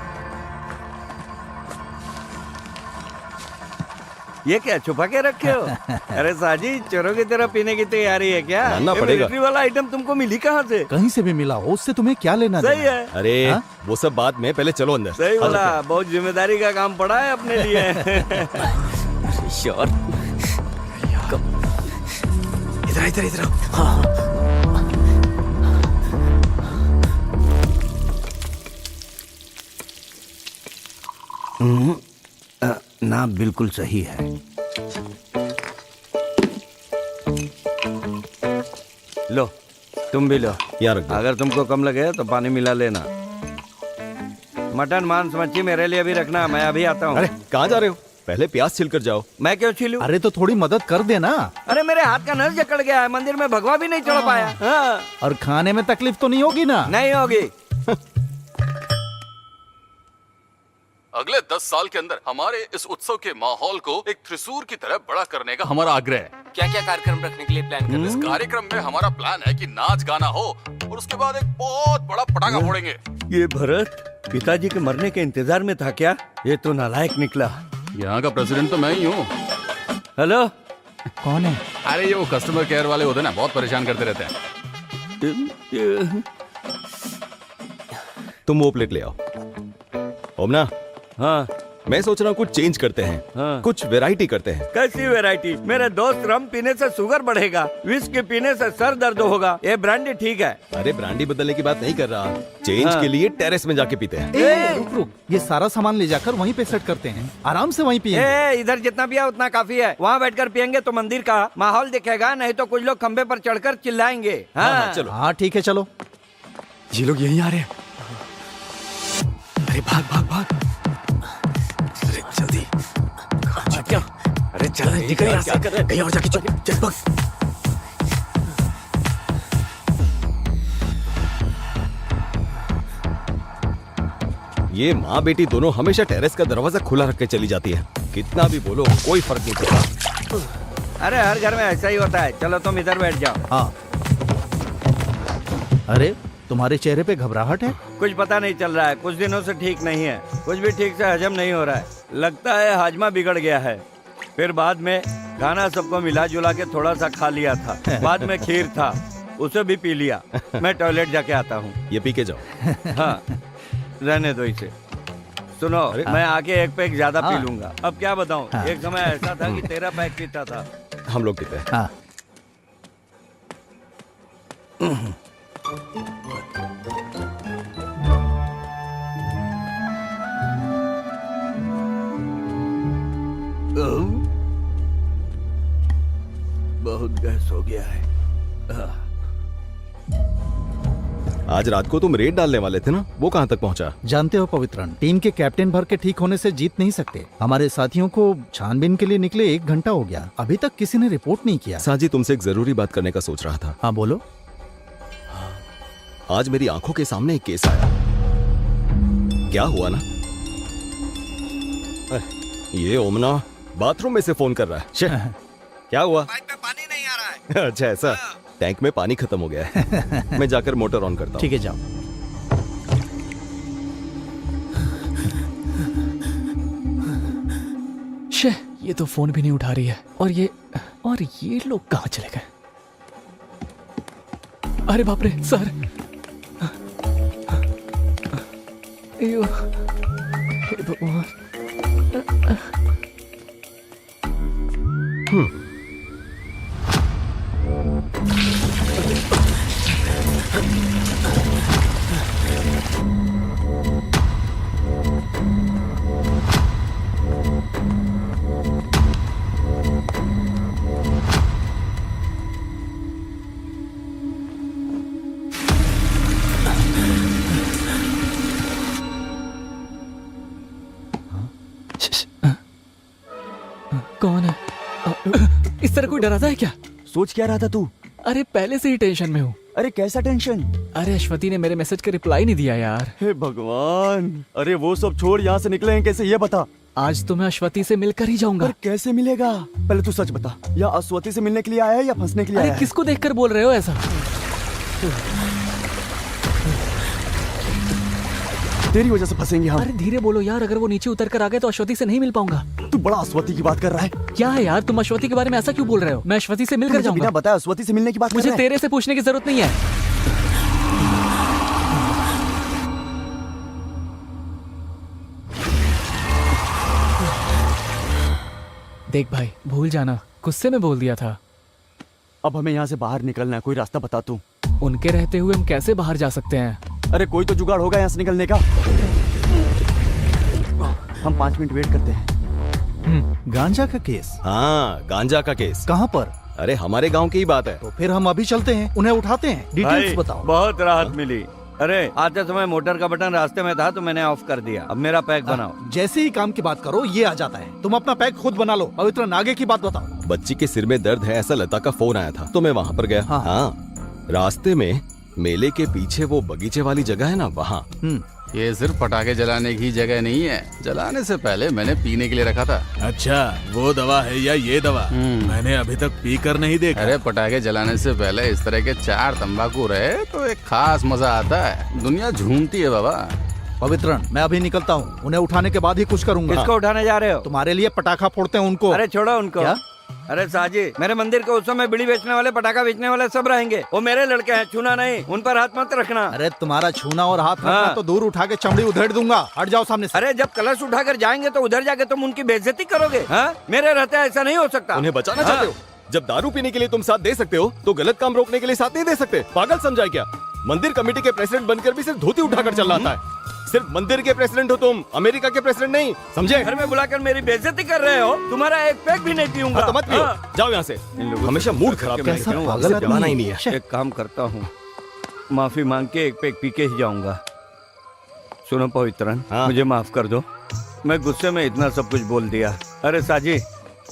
ये क्या छुपा के रखे हो? अरे साजी चोरों की तरह पीने की तैयारी है क्या?
मानना
ये
पड़ेगा।
मिलिट्री वाला आइटम तुमको मिली कहाँ से?
कहीं से भी मिला हो उससे तुम्हें क्या लेना
सही
देना?
है,
अरे
हाँ?
वो सब बात में, पहले चलो अंदर।
सही बोला, बहुत जिम्मेदारी का काम पड़ा है अपने लिए।
यार इधर इधर इधर। हाँ
ना बिल्कुल सही है। लो तुम भी लो।
यहाँ रख दो।
अगर तुमको कम लगे तो पानी मिला लेना। मटन मांस मच्छी मेरे लिए भी रखना, मैं अभी आता हूँ।
अरे कहाँ जा रहे हो? पहले प्याज छिल कर जाओ।
मैं क्यों छीलूं?
अरे तो थोड़ी मदद कर देना।
अरे मेरे हाथ का नस जकड़ गया है, मंदिर में भगवा भी नहीं चढ़ पाया। हाँ।
और खाने में तकलीफ तो नहीं होगी ना?
नहीं होगी।
अगले 10 साल के अंदर हमारे इस उत्सव के माहौल को एक त्रिशूल की तरह बड़ा करने का हमारा आग्रह है।
क्या क्या कार्यक्रम रखने के लिए प्लान कर रहे
इस कार्यक्रम में हमारा प्लान है कि नाच गाना हो और उसके बाद एक बहुत बड़ा पटाखा फोड़ेंगे।
ये भरत पिताजी के मरने के इंतजार में था क्या? ये तो नालायक निकला।
यहाँ का प्रेसिडेंट तो मैं ही हूँ।
हेलो
कौन है?
अरे ये वो कस्टमर केयर वाले होते हैं ना, बहुत परेशान करते रहते हैं।
तुम वो प्लेट ले आओ। ओमना,
हाँ
मैं सोच रहा हूँ कुछ चेंज करते हैं।
हाँ।
कुछ वैरायटी करते हैं।
कैसी वैरायटी? मेरे दोस्त रम पीने से शुगर बढ़ेगा, विस्की पीने से सर दर्द होगा, ये ब्रांडी ठीक है।
अरे ब्रांडी बदलने की बात नहीं कर रहा, चेंज
हाँ।
के लिए टेरेस में जाके पीते हैं।
रुक रुक, ये सारा सामान ले जाकर वहीं पे सेट करते हैं, आराम से वहीं पिएंगे।
इधर जितना पिया उतना काफी है। वहाँ बैठकर पियेंगे तो मंदिर का माहौल दिखेगा, नहीं तो कुछ लोग खंबे पर चढ़कर चिल्लाएंगे। हाँ
चलो।
हाँ ठीक है चलो।
ये लोग यहीं आ रहे हैं। अरे भाग भाग भाग। अरे जल्दी। क्या? अरे चल निकल यहाँ से। कहीं और जाके चुप चल भाग।
ये माँ बेटी दोनों हमेशा टेरेस का दरवाजा खुला रख के चली जाती है। कितना भी बोलो कोई फर्क नहीं पड़ता।
अरे हर घर में ऐसा ही होता है। चलो तुम इधर बैठ जाओ।
हाँ। अरे तुम्हारे चेहरे पे घबराहट है?
कुछ पता नहीं चल रहा है, कुछ दिनों से ठीक नहीं है, कुछ भी ठीक से हजम नहीं हो रहा है। लगता है हाजमा बिगड़ गया है। फिर बाद में खाना सबको मिला जुला के थोड़ा सा खा लिया था, बाद में खीर था उसे भी पी लिया। मैं टॉयलेट जाके आता हूँ।
ये पी के जाओ।
हाँ रहने दो इसे। सुनो मैं आके एक पैक ज्यादा पी लूंगा। अब क्या बताऊँ, एक समय ऐसा था कि 13 पैक पीता था।
हम लोग पीते हैं।
हाँ।
बहुत गैस हो गया है।
आज रात को तुम रेड डालने वाले थे ना, वो कहाँ तक पहुँचा?
जानते हो पवित्रन, टीम के कैप्टन भर के ठीक होने से जीत नहीं सकते। हमारे साथियों को छानबीन के लिए निकले 1 घंटा हो गया, अभी तक किसी ने रिपोर्ट नहीं किया।
साजी तुमसे एक जरूरी बात करने का सोच रहा था।
हाँ बोलो।
आज मेरी आंखों के सामने एक केस आया। क्या हुआ ना, ये ओमना बाथरूम में से फोन कर रहा है। क्या हुआ?
पाइप में पानी नहीं आ रहा है।
अच्छा ऐसा, टैंक में पानी खत्म हो गया है। मैं जाकर मोटर ऑन करता हूँ।
ठीक है जाओ।
शे, ये तो फोन भी नहीं उठा रही है। और ये लोग कहाँ चले गए? अरे बाप रे सर। अयो, हे भगवान। डरा था क्या?
सोच क्या रहा था तू?
अरे पहले से ही टेंशन में हूँ।
अरे कैसा टेंशन?
अरे अश्वती ने मेरे मैसेज का रिप्लाई नहीं दिया यार।
हे भगवान, अरे वो सब छोड़, यहाँ से निकले हैं कैसे ये बता।
आज तो मैं अश्वती से मिलकर ही जाऊंगा।
पर कैसे मिलेगा? पहले तू सच बता, या अश्वती से मिलने के लिए आया है या फंसने के लिए आया
अरे
है?
किसको देखकर बोल रहे हो ऐसा?
तेरी वजह से फंसेंगे हम।
अरे धीरे बोलो यार, अगर वो नीचे उतर कर आ गए तो अश्वती से नहीं मिल पाऊंगा।
तू बड़ा अश्वती की बात कर रहा है।
क्या है यार, तुम अश्वती के बारे में ऐसा क्यों बोल रहे हो? मैं अश्वती से मिलकर
मुझे
जाऊंगा।
बिना बताए अश्वती से मिलने की बात कर
मुझे
रहा है?
तेरे से पूछने की जरूरत नहीं है। देख भाई, भूल जाना, गुस्से में बोल दिया था।
अब हमें यहाँ से बाहर निकलना है, कोई रास्ता बता तू।
उनके रहते हुए हम कैसे बाहर जा सकते हैं?
अरे कोई तो जुगाड़ होगा यहाँ से निकलने का। हम 5 मिनट वेट करते हैं।
गांजा का केस?
हाँ, गांजा का केस।
कहाँ पर?
अरे हमारे गांव की ही बात है।
तो फिर हम अभी चलते हैं, उन्हें उठाते हैं। डिटेल्स
भाई,
बताओ।
बहुत राहत मिली। अरे आते समय मोटर का बटन रास्ते में था तो मैंने ऑफ कर दिया। अब मेरा पैक बनाओ।
जैसे ही काम की बात करो ये आ जाता है। तुम अपना पैक खुद बना लो। पवित्र आगे की बात बताओ।
बच्ची के सिर में दर्द है ऐसा लता का फोन आया था, तो मैं वहाँ पर गया। हाँ, रास्ते में मेले के पीछे वो बगीचे वाली जगह है ना, वहाँ।
ये सिर्फ पटाखे जलाने की जगह नहीं है, जलाने से पहले मैंने पीने के लिए रखा था।
अच्छा, वो दवा है या ये दवा? मैंने अभी तक पी कर नहीं देखा।
अरे पटाखे जलाने से पहले इस तरह के 4 तंबाकू रहे तो एक खास मजा आता है। दुनिया झूमती है बाबा।
पवित्रन, मैं अभी निकलता हूँ, उन्हें उठाने के बाद ही कुछ करूंगा।
किसको उठाने जा रहे हो?
तुम्हारे लिए पटाखा फोड़ते हैं उनको।
अरे छोड़ो उनको।
क्या?
अरे साजी, मेरे मंदिर के उत्सव में बीड़ी बेचने वाले, पटाखा बेचने वाले सब रहेंगे। वो मेरे लड़के हैं, छूना नहीं, उन पर हाथ मत रखना।
अरे तुम्हारा छूना और हाथ रखना तो दूर उठा के चमड़ी उधेड़ दूंगा। हट जाओ सामने से।
अरे जब कलश उठाकर जाएंगे तो उधर जाके तुम उनकी बेइज्जती करोगे। हाँ? मेरे रहते ऐसा नहीं हो सकता।
उन्हें बचाना चाहते हो? जब दारू पीने के लिए तुम साथ दे सकते हो तो गलत काम रोकने के लिए साथ नहीं दे सकते? पागल समझा क्या? मंदिर कमेटी के प्रेसिडेंट बनकर भी सिर्फ धोती उठाकर चल रहा है। सिर्फ मंदिर के प्रेसिडेंट हो तुम, अमेरिका के प्रेसिडेंट नहीं, समझे?
घर में बुलाकर मेरी बेइज्जती कर रहे हो। तुम्हारा एक पैक भी नहीं पीऊंगा।
हाँ, तो मत पियो। जाओ यहाँ से। हमेशा मूड खराब
कैसा
करके
पागल
पिलाना ही नहीं है।
एक काम करता हूँ, माफी मांग के एक पैक पी के ही जाऊंगा। सुनो पवित्रन, मुझे माफ कर दो, मैं गुस्से में इतना सब कुछ बोल दिया। अरे साजी,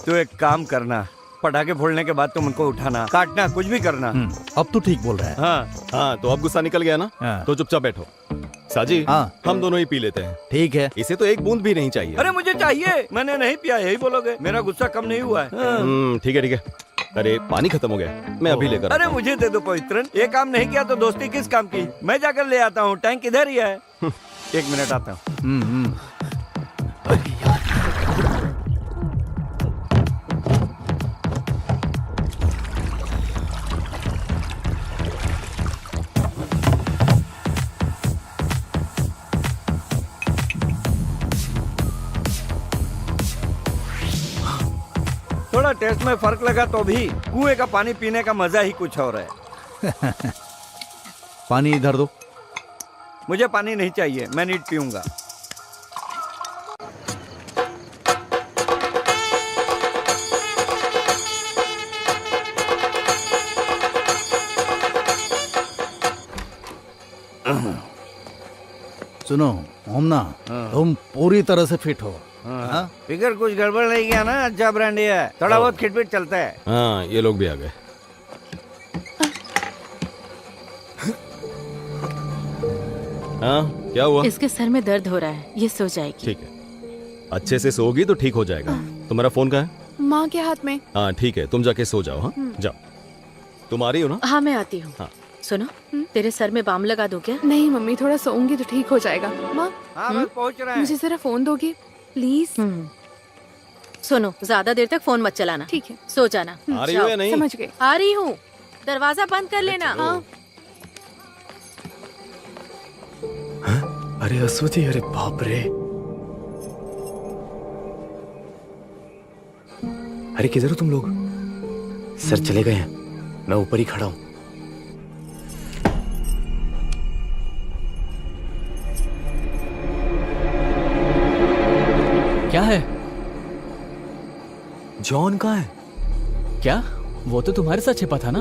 तू एक काम करना, पटाखे फोड़ने के बाद तुम उनको उठाना, काटना, कुछ भी करना।
अब तो ठीक बोल रहा है।
हाँ, तो अब गुस्सा निकल गया ना? तो चुपचाप बैठो। साजी, हम दोनों ही पी लेते हैं।
ठीक है।
इसे तो एक बूंद भी नहीं चाहिए।
अरे मुझे चाहिए, मैंने नहीं पिया, यही बोलोगे? मेरा गुस्सा कम नहीं हुआ है।
ठीक है ठीक है। अरे पानी खत्म हो गया, मैं अभी लेकर।
अरे मुझे दे दो पवित्रन, ये काम नहीं किया तो दोस्ती किस काम की? मैं जाकर ले आता हूँ, टैंक इधर ही है। 1 मिनट आता हूँ। थोड़ा टेस्ट में फर्क लगा तो भी कुएं का पानी पीने का मजा ही कुछ और है।
पानी इधर दो।
मुझे पानी नहीं चाहिए, मैं नीट पीऊंगा।
सुनो ओमना, तुम पूरी तरह से फिट हो।
फिकर कुछ गड़बड़ नहीं किया ना? अच्छा ब्रांडी है, थोड़ा बहुत खिटपिट चलता है।
हाँ, ये लोग भी आ गए। हाँ, क्या हुआ?
इसके सर में दर्द हो रहा है, ये सो जाएगी।
ठीक है, अच्छे से सोगी तो ठीक हो जाएगा। तुम्हारा फोन कहाँ है?
माँ के हाथ में।
हाँ ठीक है, तुम जाके सो जाओ। हाँ जाओ। तुम आ रही हो ना?
हाँ मैं आती हूँ।
हाँ।
सुनो, तेरे सर में बाम लगा दो क्या?
नहीं मम्मी, थोड़ा सोऊंगी तो ठीक हो जाएगा। माँ,
हाँ बस पहुँच रहा है।
मुझे जरा फोन दोगे प्लीज?
सुनो, ज्यादा देर तक फोन मत चलाना।
ठीक है,
सो जाना।
आ रही हो या नहीं?
समझ गए।
आ रही हूँ, दरवाजा बंद कर लेना। हाँ।
अरे अश्वती, अरे बाप रे। अरे किधर हो तुम लोग? सर चले गए हैं, मैं ऊपर ही खड़ा हूं।
क्या है?
जॉन कहाँ है?
क्या? वो तो तुम्हारे साथ छिपा था ना?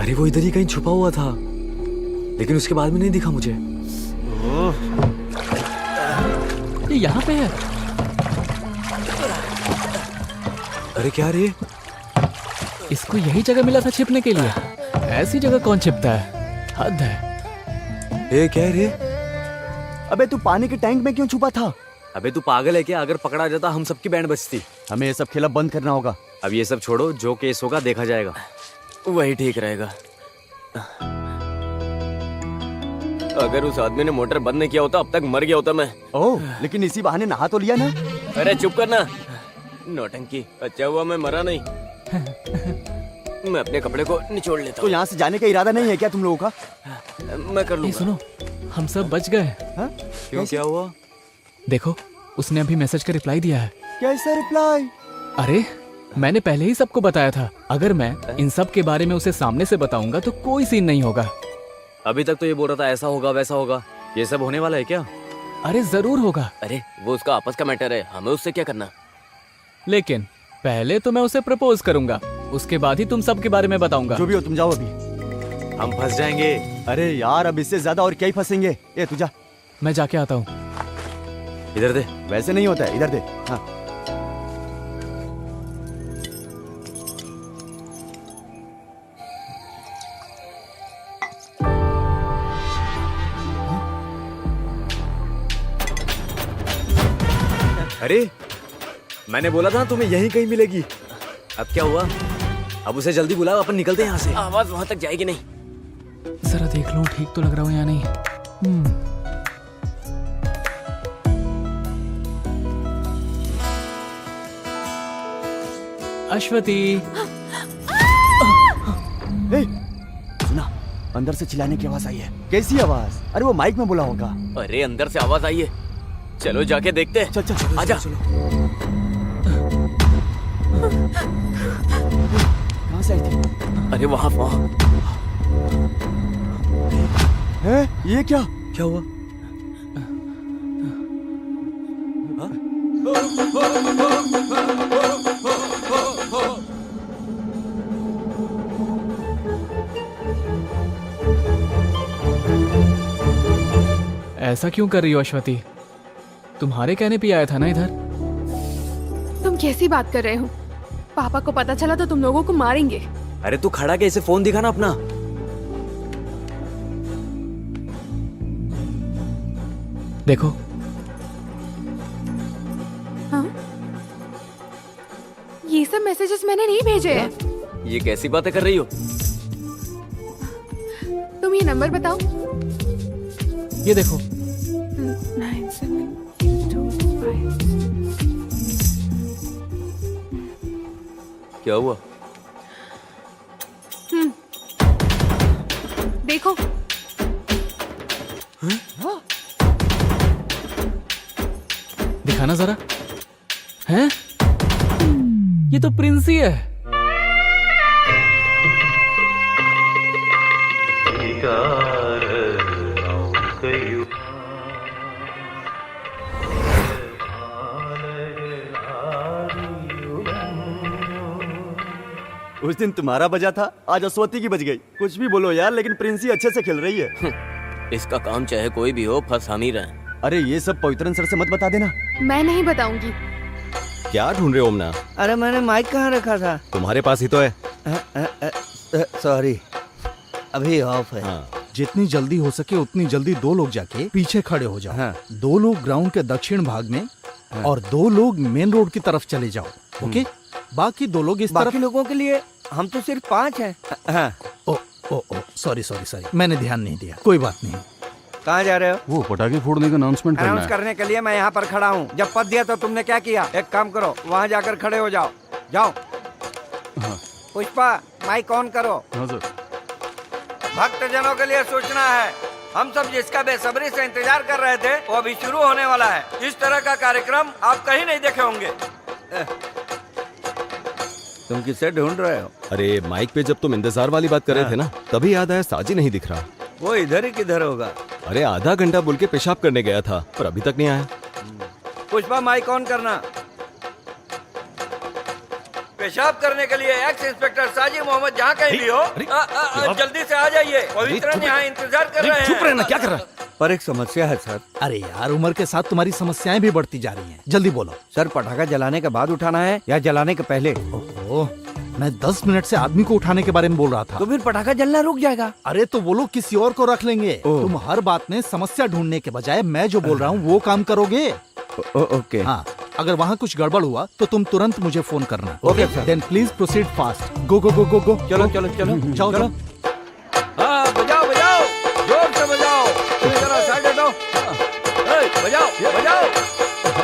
अरे वो इधर ही कहीं छुपा हुआ था, लेकिन उसके बाद में नहीं दिखा मुझे।
ये यहाँ पे है।
अरे क्या रे?
इसको यही जगह मिला था छिपने के लिए। ऐसी जगह कौन छिपता है, हद है।
ये क्या है रे?
अबे तू पानी के टैंक में क्यों छुपा था?
अबे तू पागल है क्या? अगर पकड़ा जाता हम सबकी बैंड बजती।
हमें ये सब खेला बंद करना होगा।
अब ये सब छोड़ो, जो केस होगा देखा जाएगा।
वही ठीक रहेगा। अगर उस आदमी ने मोटर बंद नहीं किया होता अब तक मर गया होता मैं।
ओह, लेकिन इसी बहाने नहा तो लिया ना।
अरे चुप करना, नौटंकी। अच्छा हुआ मैं मरा नहीं। मैं अपने कपड़े को निचोड़ लेता
तो
हूँ।
यहाँ से जाने का इरादा नहीं है क्या तुम लोगों का?
मैं कर लूंगा।
सुनो, हम सब बच गए।
क्यों, क्या हुआ?
देखो, उसने अभी मैसेज का रिप्लाई दिया है।
कैसा रिप्लाई?
अरे मैंने पहले ही सबको बताया था, अगर मैं इन सब के बारे में उसे सामने से बताऊंगा तो कोई सीन नहीं होगा।
अभी तक तो ये बोल रहा था ऐसा होगा वैसा होगा। ये सब होने वाला है क्या?
अरे जरूर होगा।
अरे वो उसका आपस का मैटर है, हमें उससे क्या करना।
लेकिन पहले तो मैं उसे प्रपोज करूंगा, उसके बाद ही तुम सब के बारे में बताऊंगा।
जो भी हो तुम जाओ अभी।
हम फंस जाएंगे।
अरे यार, अब इससे ज्यादा और क्या ही फंसेंगे। ए तू जा।
मैं जाके आता हूँ।
इधर दे।
वैसे नहीं होता है, इधर दे। हाँ।
अरे मैंने बोला था तुम्हें यहीं कहीं मिलेगी। अब क्या हुआ? अब उसे जल्दी बुलाओ, अपन निकलते हैं यहाँ से।
आवाज वहां तक जाएगी नहीं।
जरा देख लूं ठीक तो लग रहा हूँ या नहीं। अश्वती।
ए, सुना, अंदर से चिल्लाने की आवाज आई है। कैसी आवाज? अरे वो माइक में बोला होगा।
अरे अंदर से आवाज आई है, चलो जाके देखते हैं।
चल चल
आजा।
कहाँ से आई थी?
अरे वहाँ वहाँ।
है? ये क्या?
क्या हुआ?
ऐसा क्यों कर रही हो अश्वती? तुम्हारे कहने पे आया था ना इधर।
तुम कैसी बात कर रहे हो? पापा को पता चला तो तुम लोगों को मारेंगे।
अरे तू खड़ा कैसे? फोन दिखा ना अपना।
देखो।
हाँ? ये सब मैसेजेस मैंने नहीं भेजे हैं।
ये कैसी बातें कर रही हो?
तुम ये नंबर बताओ।
ये देखो।
9725।
क्या हुआ?
देखो।
दिखाना जरा। हैं? ये तो प्रिंसी है।
उस दिन तुम्हारा बजा था, आज अश्वती की बज गई। कुछ भी बोलो यार, लेकिन प्रिंसी अच्छे से खेल रही है।
इसका काम चाहे कोई भी हो, फंस हम ही रहे।
अरे ये सब पवित्रन सर से मत बता देना।
मैं नहीं बताऊंगी।
क्या ढूंढ रहे हो ओमना?
अरे मैंने माइक कहाँ रखा था?
तुम्हारे पास ही तो है।
सॉरी, अभी ऑफ है।
हाँ।
जितनी जल्दी हो सके उतनी जल्दी 2 लोग जाके पीछे खड़े हो जाओ।
हाँ।
2 लोग ग्राउंड के दक्षिण भाग में और 2 लोग मेन रोड की तरफ चले जाओ। ओके? बाकी 2 लोग इस तरफ।
बाकी लोगों के लिए हम तो सिर्फ 5 हैं। हाँ।
ओ ओ ओ सॉरी सॉरी सॉरी, मैंने ध्यान नहीं दिया। कोई बात नहीं।
कहाँ जा रहे हो?
वो पटाखे फोड़ने का अनाउंसमेंट
अनाउंस करने के लिए मैं यहाँ पर खड़ा हूँ। जब पद दिया तो तुमने क्या किया? एक काम करो, वहाँ जाकर खड़े हो जाओ। जाओ। पुष्पा, माइक ऑन करो। भक्तजनों के लिए सूचना है, हम सब जिसका बेसब्री से इंतजार कर रहे थे वो अभी शुरू होने वाला है। इस तरह का कार्यक्रम आप कहीं नहीं देखे होंगे। तुम किससे ढूंढ रहे हो?
अरे माइक पे जब तुम इंतजार वाली बात कर रहे थे ना, तभी याद आया साजी नहीं दिख रहा।
वो इधर ही किधर होगा?
अरे आधा घंटा बोल के पेशाब करने गया था, पर अभी तक नहीं आया।
पुष्पा, माइक ऑन करना। पेशाब करने के लिए एक्स इंस्पेक्टर साजी मोहम्मद जहाँ कहीं भी हो, जल्दी से आ जाइए। पवित्रन यहाँ इंतजार कर रहे हैं।
चुप रहना, क्या कर रहा है?
पर एक समस्या है सर।
अरे यार, उम्र के साथ तुम्हारी समस्याएं भी बढ़ती जा रही हैं। जल्दी बोलो।
सर, पटाखा जलाने के बाद उठाना है या जलाने के पहले?
ओहो, मैं 10 मिनट से आदमी को उठाने के बारे में बोल रहा था।
तो फिर पटाखा जलना रुक जाएगा।
अरे तो वो लोग किसी और को रख लेंगे। तुम हर बात में समस्या ढूंढने के बजाय मैं जो बोल रहा हूँ वो काम करोगे।
ओके।
हाँ, अगर वहाँ कुछ गड़बड़ हुआ तो तुम तुरंत मुझे फोन करना।
Okay sir.
Then please proceed fast. Go go go go go.
चलो चलो चलो
जाओ
चलो।
जाओ।
हाँ बजाओ बजाओ, जोर से बजाओ। जरा साइड हटो। बजाओ बजाओ,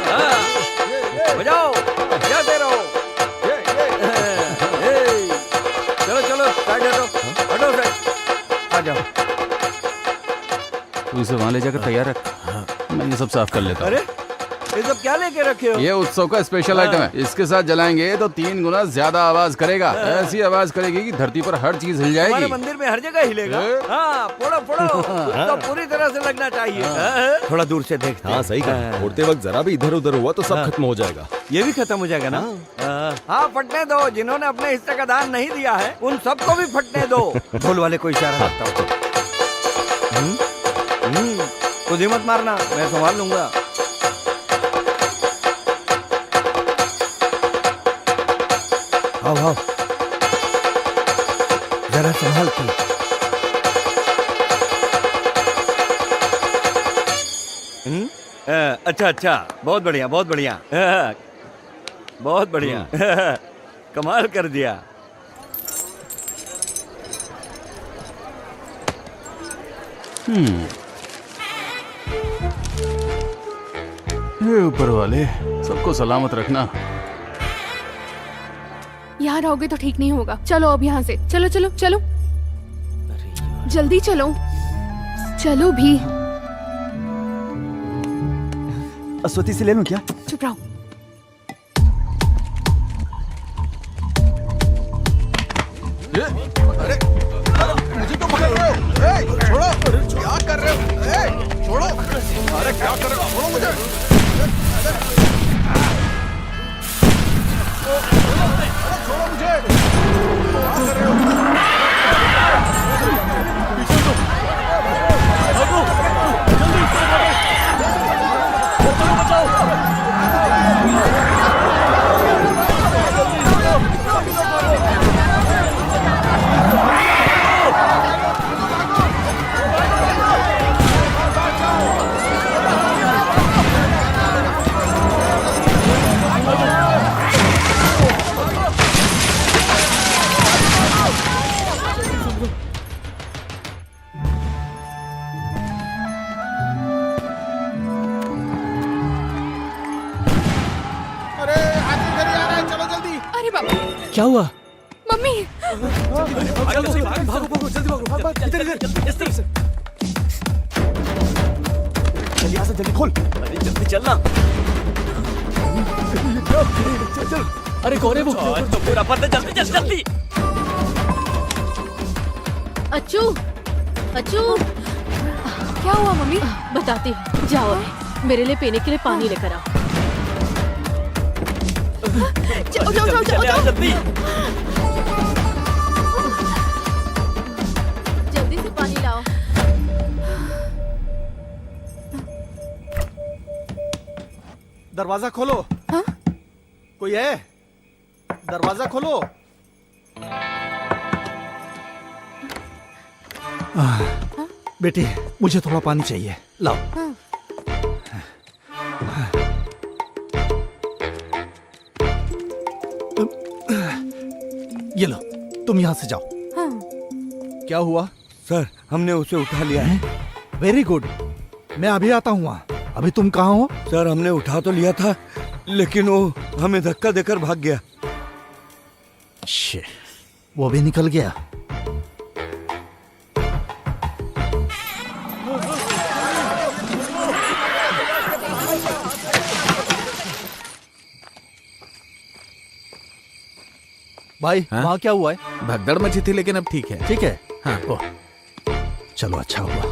हाँ बजाओ, बजाते रहो। चलो चलो साइड हटो, हटो साइड, आ जाओ।
तू इसे वहाँ ले जाकर तैयार रख, मैं ये सब साफ कर लेता हूँ।
अरे ये सब क्या लेके रखे हो?
ये उत्सव का स्पेशल आइटम है, इसके साथ जलाएंगे तो 3 गुना ज्यादा आवाज करेगा। ऐसी आवाज करेगी कि धरती पर हर चीज हिल
हमारे
जाएगी।
मंदिर में हर जगह हिलेगा। हाँ फोड़ो फोड़ो, तो पूरी तरह से लगना चाहिए। थोड़ा दूर से देखते हैं।
हाँ सही कहा, फोड़ते वक्त जरा भी इधर उधर हुआ तो सब खत्म हो जाएगा।
ये भी खत्म हो जाएगा ना? हाँ फटने दो, जिन्होंने अपने हिस्से का दान नहीं दिया है उन सबको भी फटने दो। ढोल वाले को इशारा करता हूँ। खुद ही मत मारना, मैं संभाल लूंगा। आओ आओ, जरा संभाल के। अच्छा अच्छा, बहुत बढ़िया बहुत बढ़िया, बहुत बढ़िया। कमाल कर दिया।
हे ऊपर वाले, सबको सलामत रखना।
यहाँ रहोगे तो ठीक नहीं होगा। चलो अब यहाँ से, चलो चलो चलो, जल्दी चलो, चलो भी।
अस्वती से ले लूं क्या?
चुप रहो।
अरे मुझे तो पकड़ रहे हो। छोड़ो, क्या कर रहे हो? छोड़ो, अरे क्या कर रहे हो? छोड़ो मुझे। छोड़ो मुझे। क्या कर रहे हो?
क्या हुआ?
मम्मी
जल्दी खोल।
जल्दी चलना।
अरे कौन है वो?
तो पूरा पता, जल्दी जल्दी जल्दी।
अच्छू, अच्छू,
क्या हुआ मम्मी?
बताती हूँ। जाओ अभी मेरे लिए पीने के लिए पानी लेकर आओ।
जाओ जाओ जाओ जाओ जाओ।
जल्दी
जल्दी से पानी लाओ।
दरवाजा खोलो।
हाँ?
कोई है? दरवाजा खोलो। बेटी मुझे थोड़ा पानी चाहिए, लाओ।
हाँ।
ये लो, तुम यहाँ से जाओ।
हाँ।
क्या हुआ?
सर हमने उसे उठा लिया है।
वेरी गुड, मैं अभी आता हूँ वहाँ। अभी तुम कहाँ हो?
सर हमने उठा तो लिया था, लेकिन वो हमें धक्का देकर भाग गया।
शिट, वो भी निकल गया। भाई वहाँ क्या हुआ है?
भगदड़ मची थी लेकिन अब ठीक है।
ठीक है।
हाँ।
ओह, चलो अच्छा हुआ।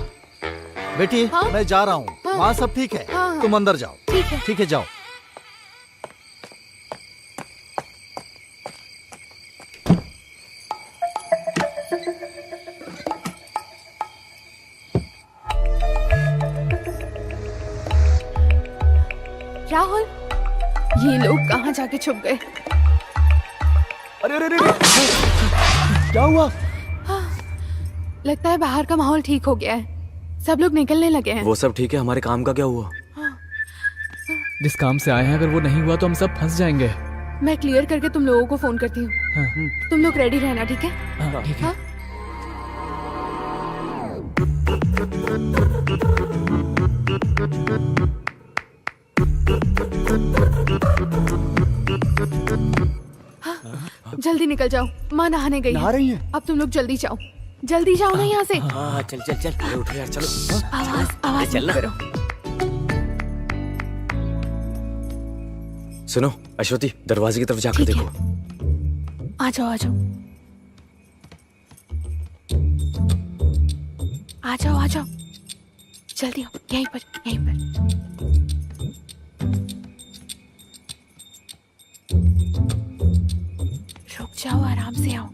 बेटी
हाँ?
मैं जा रहा हूँ।
हाँ?
वहाँ सब ठीक है।
हाँ, हाँ।
तुम अंदर जाओ।
ठीक है।
ठीक है, जाओ।
राहुल, ये लोग कहाँ जाके छुप गए?
अरे अरे अरे क्या हुआ?
लगता है बाहर का माहौल ठीक हो गया है, सब लोग निकलने लगे हैं।
वो सब ठीक है, हमारे काम का क्या हुआ?
जिस काम से आए हैं अगर वो नहीं हुआ तो हम सब फंस जाएंगे।
मैं क्लियर करके तुम लोगों को फोन करती हूँ।
हाँ।
तुम लोग रेडी रहना, ठीक है?
हाँ, ठीक है।
हाँ? जल्दी निकल जाओ, माँ नहाने गई
नहा रही है?
अब तुम लोग जल्दी जाओ, जल्दी जाओ ना यहाँ से।
हाँ चल चल चल, अरे उठो यार, चलो।
आवाज
चल
मत
ना।
करो।
सुनो अश्वती, दरवाजे की तरफ जाकर
ठीक है।
देखो।
आ जाओ आ जाओ आ जाओ आ जाओ, जल्दी आओ, यहीं पर यहीं पर। रुक जाओ, आराम से आओ,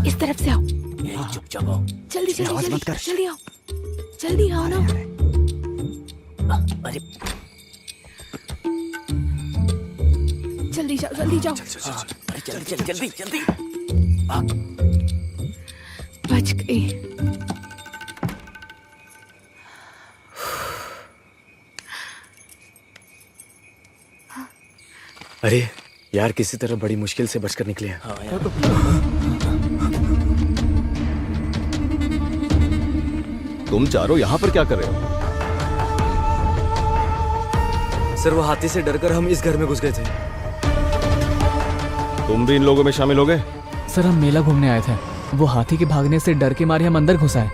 इस तरफ से आओ।
चुपचाप आओ।
जल्दी जल्दी
आवाज
जल्दी
मत कर।
जल्दी आओ, जल्दी आओ ना।
अरे
जल्दी जाओ जल्दी जाओ।
अरे जल्दी जल्दी जल्दी जल्दी।
बच गई।
अरे यार, किसी तरह बड़ी मुश्किल से बचकर निकले हैं।
हाँ यार।
तुम चारों यहाँ पर क्या कर रहे हो?
सर, वो हाथी से डरकर हम इस घर में घुस गए थे।
तुम भी इन लोगों में शामिल हो गए?
सर, हम मेला घूमने आए थे, वो हाथी के भागने से डर के मारे हम अंदर घुस आए।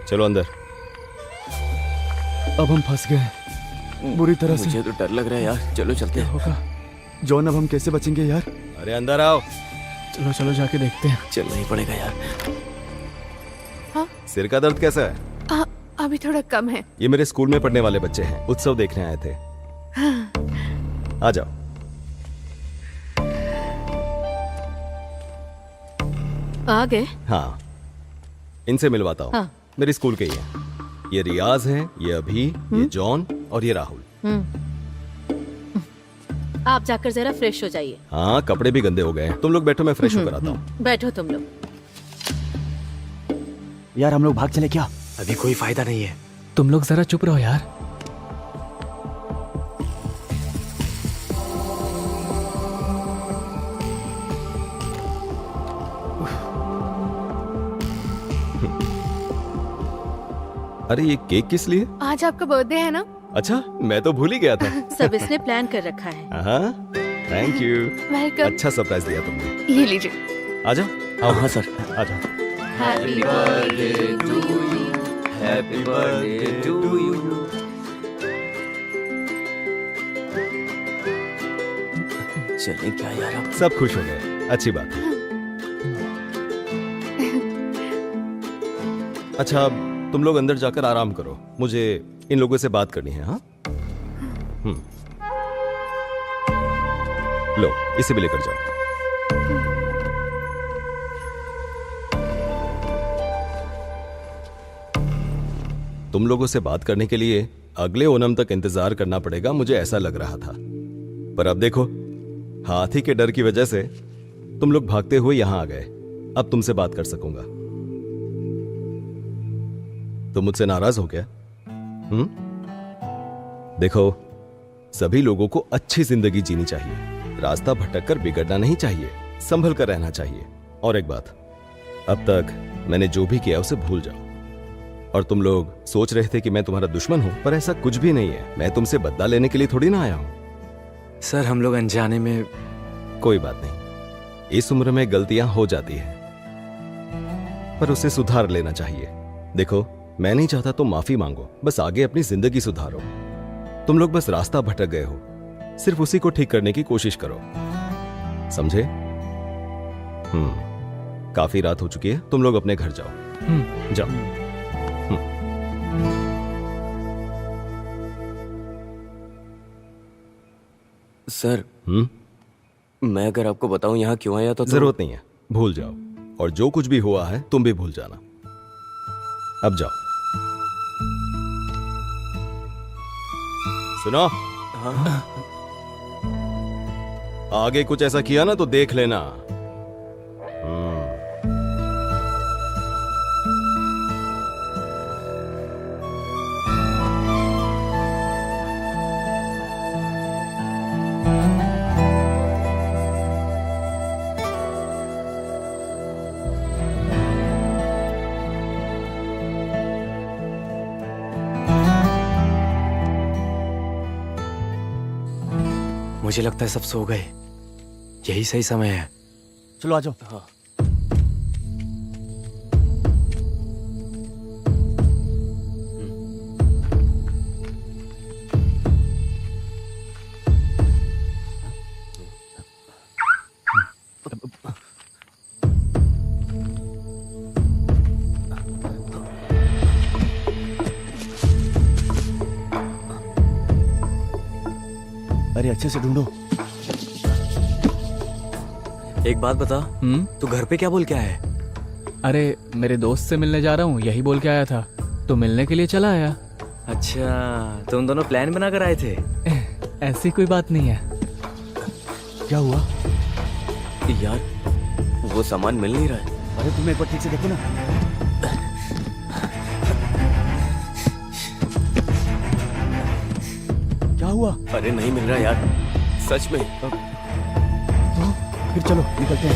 चलो अंदर।
अब हम फंस गए बुरी तरह से।
मुझे तो डर लग रहा है यार, चलो चलते हैं।
होगा जॉन, अब हम कैसे बचेंगे यार?
अरे अंदर आओ।
चलो चलो जाके देखते हैं।
चलना ही पड़ेगा यार।
सिर का दर्द कैसा है?
अभी थोड़ा कम है।
ये मेरे स्कूल में पढ़ने वाले बच्चे हैं, उत्सव देखने आए थे। आ जाओ।
आ गए?
हाँ, इनसे मिलवाता हूँ।
हाँ।
मेरे स्कूल के ही हैं। ये रियाज हैं, ये अभी, ये जॉन और ये राहुल।
आप जाकर जरा फ्रेश हो जाइए।
हाँ, कपड़े भी गंदे हो गए हैं। तुम लोग बैठो, मैं फ्रेश होकर आता हूँ।
बैठो तुम लोग।
यार हम लोग भाग चले क्या?
अभी कोई फायदा नहीं है।
तुम लोग जरा चुप रहो यार।
अरे ये केक किस लिए?
आज आपका बर्थडे है ना?
अच्छा, मैं तो भूल ही गया था।
सब इसने प्लान कर रखा है।
हाँ, थैंक यू।
वेलकम।
अच्छा सरप्राइज दिया तुमने।
ये लीजिए।
आ जाओ।
हाँ सर।
आ जाओ।
Happy birthday to you.
Happy birthday to you. चलें क्या यार अब?
सब खुश हो गए, अच्छी बात है। अच्छा, तुम लोग अंदर जाकर आराम करो, मुझे इन लोगों से बात करनी है। हाँ, लो इसे भी लेकर जाओ। तुम लोगों से बात करने के लिए अगले ओणम तक इंतजार करना पड़ेगा, मुझे ऐसा लग रहा था। पर अब देखो, हाथी के डर की वजह से तुम लोग भागते हुए यहां आ गए। अब तुमसे बात कर सकूंगा। तुम मुझसे नाराज हो क्या? देखो, सभी लोगों को अच्छी जिंदगी जीनी चाहिए, रास्ता भटककर बिगड़ना नहीं चाहिए, संभल कर रहना चाहिए। और एक बात, अब तक मैंने जो भी किया उसे भूल जाओ। और तुम लोग सोच रहे थे कि मैं तुम्हारा दुश्मन हूं, पर ऐसा कुछ भी नहीं है। मैं तुमसे बदला लेने के लिए थोड़ी ना आया हूं।
सर, हम लोग अनजाने में।
कोई बात नहीं, इस उम्र में गलतियां हो जाती हैं, पर उसे सुधार लेना चाहिए। देखो, मैं नहीं चाहता तुम माफी मांगो, बस आगे अपनी जिंदगी सुधारो। तुम लोग बस रास्ता भटक गए हो, सिर्फ उसी को ठीक करने की कोशिश करो, समझे? काफी रात हो चुकी है, तुम लोग अपने घर जाओ। जाओ।
सर, मैं अगर आपको बताऊं यहाँ क्यों आया तो
जरूरत नहीं है, भूल जाओ। और जो कुछ भी हुआ है तुम भी भूल जाना। अब जाओ। सुनो, आगे कुछ ऐसा किया ना तो देख लेना।
मुझे लगता है सब सो गए, यही सही समय है।
चलो आ जाओ।
हाँ।
अरे अच्छे से ढूंढो।
एक बात बता, तू घर पे क्या बोल के आया है?
अरे मेरे दोस्त से मिलने जा रहा हूँ, यही बोल के आया था, तो मिलने के लिए चला आया।
अच्छा, तुम दोनों प्लान बना कर आए थे?
ऐसी कोई बात नहीं है।
क्या हुआ
यार? वो सामान मिल नहीं रहा है।
अरे तुम एक बार ठीक से देखो ना। क्या हुआ?
अरे नहीं मिल रहा यार, सच में।
तो फिर चलो निकलते हैं।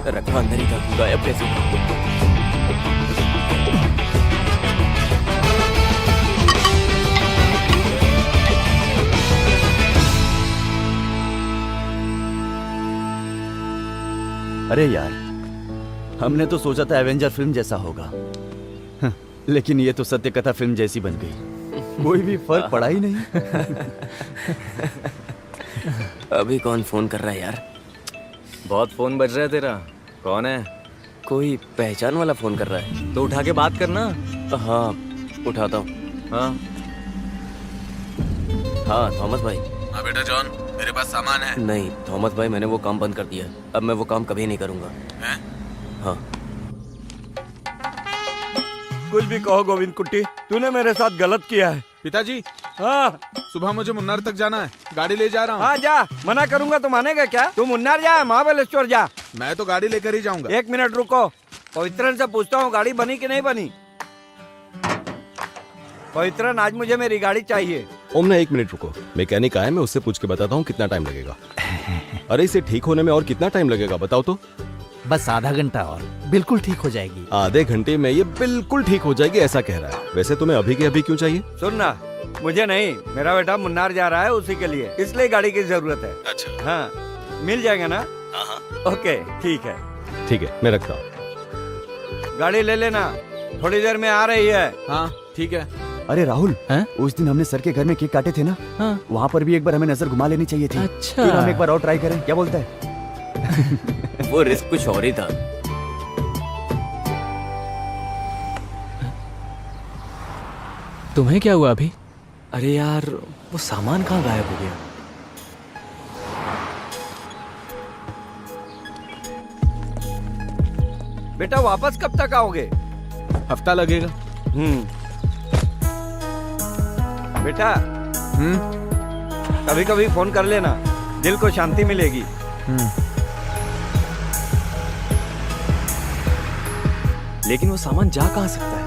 रखा अंदर ही था, गायब कैसे?
अरे यार, हमने तो सोचा था एवेंजर फिल्म जैसा होगा, लेकिन ये तो सत्य कथा फिल्म जैसी बन गई। कोई भी फर्क पड़ा ही नहीं।
अभी कौन फोन कर रहा है यार?
बहुत फोन बज रहा है तेरा। कौन है?
कोई पहचान वाला फोन कर रहा है।
तो उठा के बात करना।
हाँ, उठाता हूँ।
हाँ
हाँ, थॉमस भाई।
हाँ बेटा जॉन, मेरे पास सामान है।
नहीं थॉमस भाई, मैंने वो काम बंद कर दिया। अब मैं वो काम कभी नहीं करूँगा।
हैं?
हाँ।
कुछ भी कहो गोविंद कुट्टी, तूने मेरे साथ गलत किया है।
पिताजी,
हाँ
सुबह मुझे मुन्नार तक जाना है, गाड़ी ले जा रहा हूँ।
हाँ जा, मना करूंगा तो मानेगा क्या? तू मुन्नार जा, महाबलेश्वर जा।
मैं तो गाड़ी लेकर ही जाऊंगा।
1 मिनट रुको, पवित्रन से पूछता हूँ गाड़ी बनी कि नहीं बनी। पवित्रन, आज मुझे मेरी गाड़ी चाहिए।
ओमना 1 मिनट रुको, मैकेनिक आया, मैं उससे पूछ के बताता हूँ कितना टाइम लगेगा। अरे इसे ठीक होने में और कितना टाइम लगेगा बताओ तो?
बस आधा घंटा और बिल्कुल ठीक हो जाएगी।
आधे घंटे में ये बिल्कुल ठीक हो जाएगी ऐसा कह रहा है। वैसे तुम्हें अभी के अभी क्यों चाहिए?
सुनना, मुझे नहीं, मेरा बेटा मुन्नार जा रहा है उसी के लिए, इसलिए गाड़ी की जरूरत है।
अच्छा।
हाँ, मिल जाएगा ना?
हाँ।
ओके ठीक है।
ठीक है, मैं रखता हूँ।
गाड़ी ले लेना, थोड़ी देर में आ रही है।
हाँ ठीक है।
अरे राहुल,
हैं?
उस दिन हमने सर के घर में केक काटे थे ना,
हाँ।
वहाँ पर भी एक बार हमें नजर घुमा लेनी चाहिए थी।
अच्छा।
फिर हम एक बार और ट्राई करें, क्या बोलता है?
वो रिस्क कुछ और ही था।
तुम्हें क्या हुआ अभी?
अरे यार, वो सामान कहाँ गायब हो गया?
बेटा वापस कब तक आओगे?
हफ्ता लगेगा।
बेटा कभी कभी फोन कर लेना, दिल को शांति मिलेगी।
लेकिन वो सामान जा कहाँ सकता है?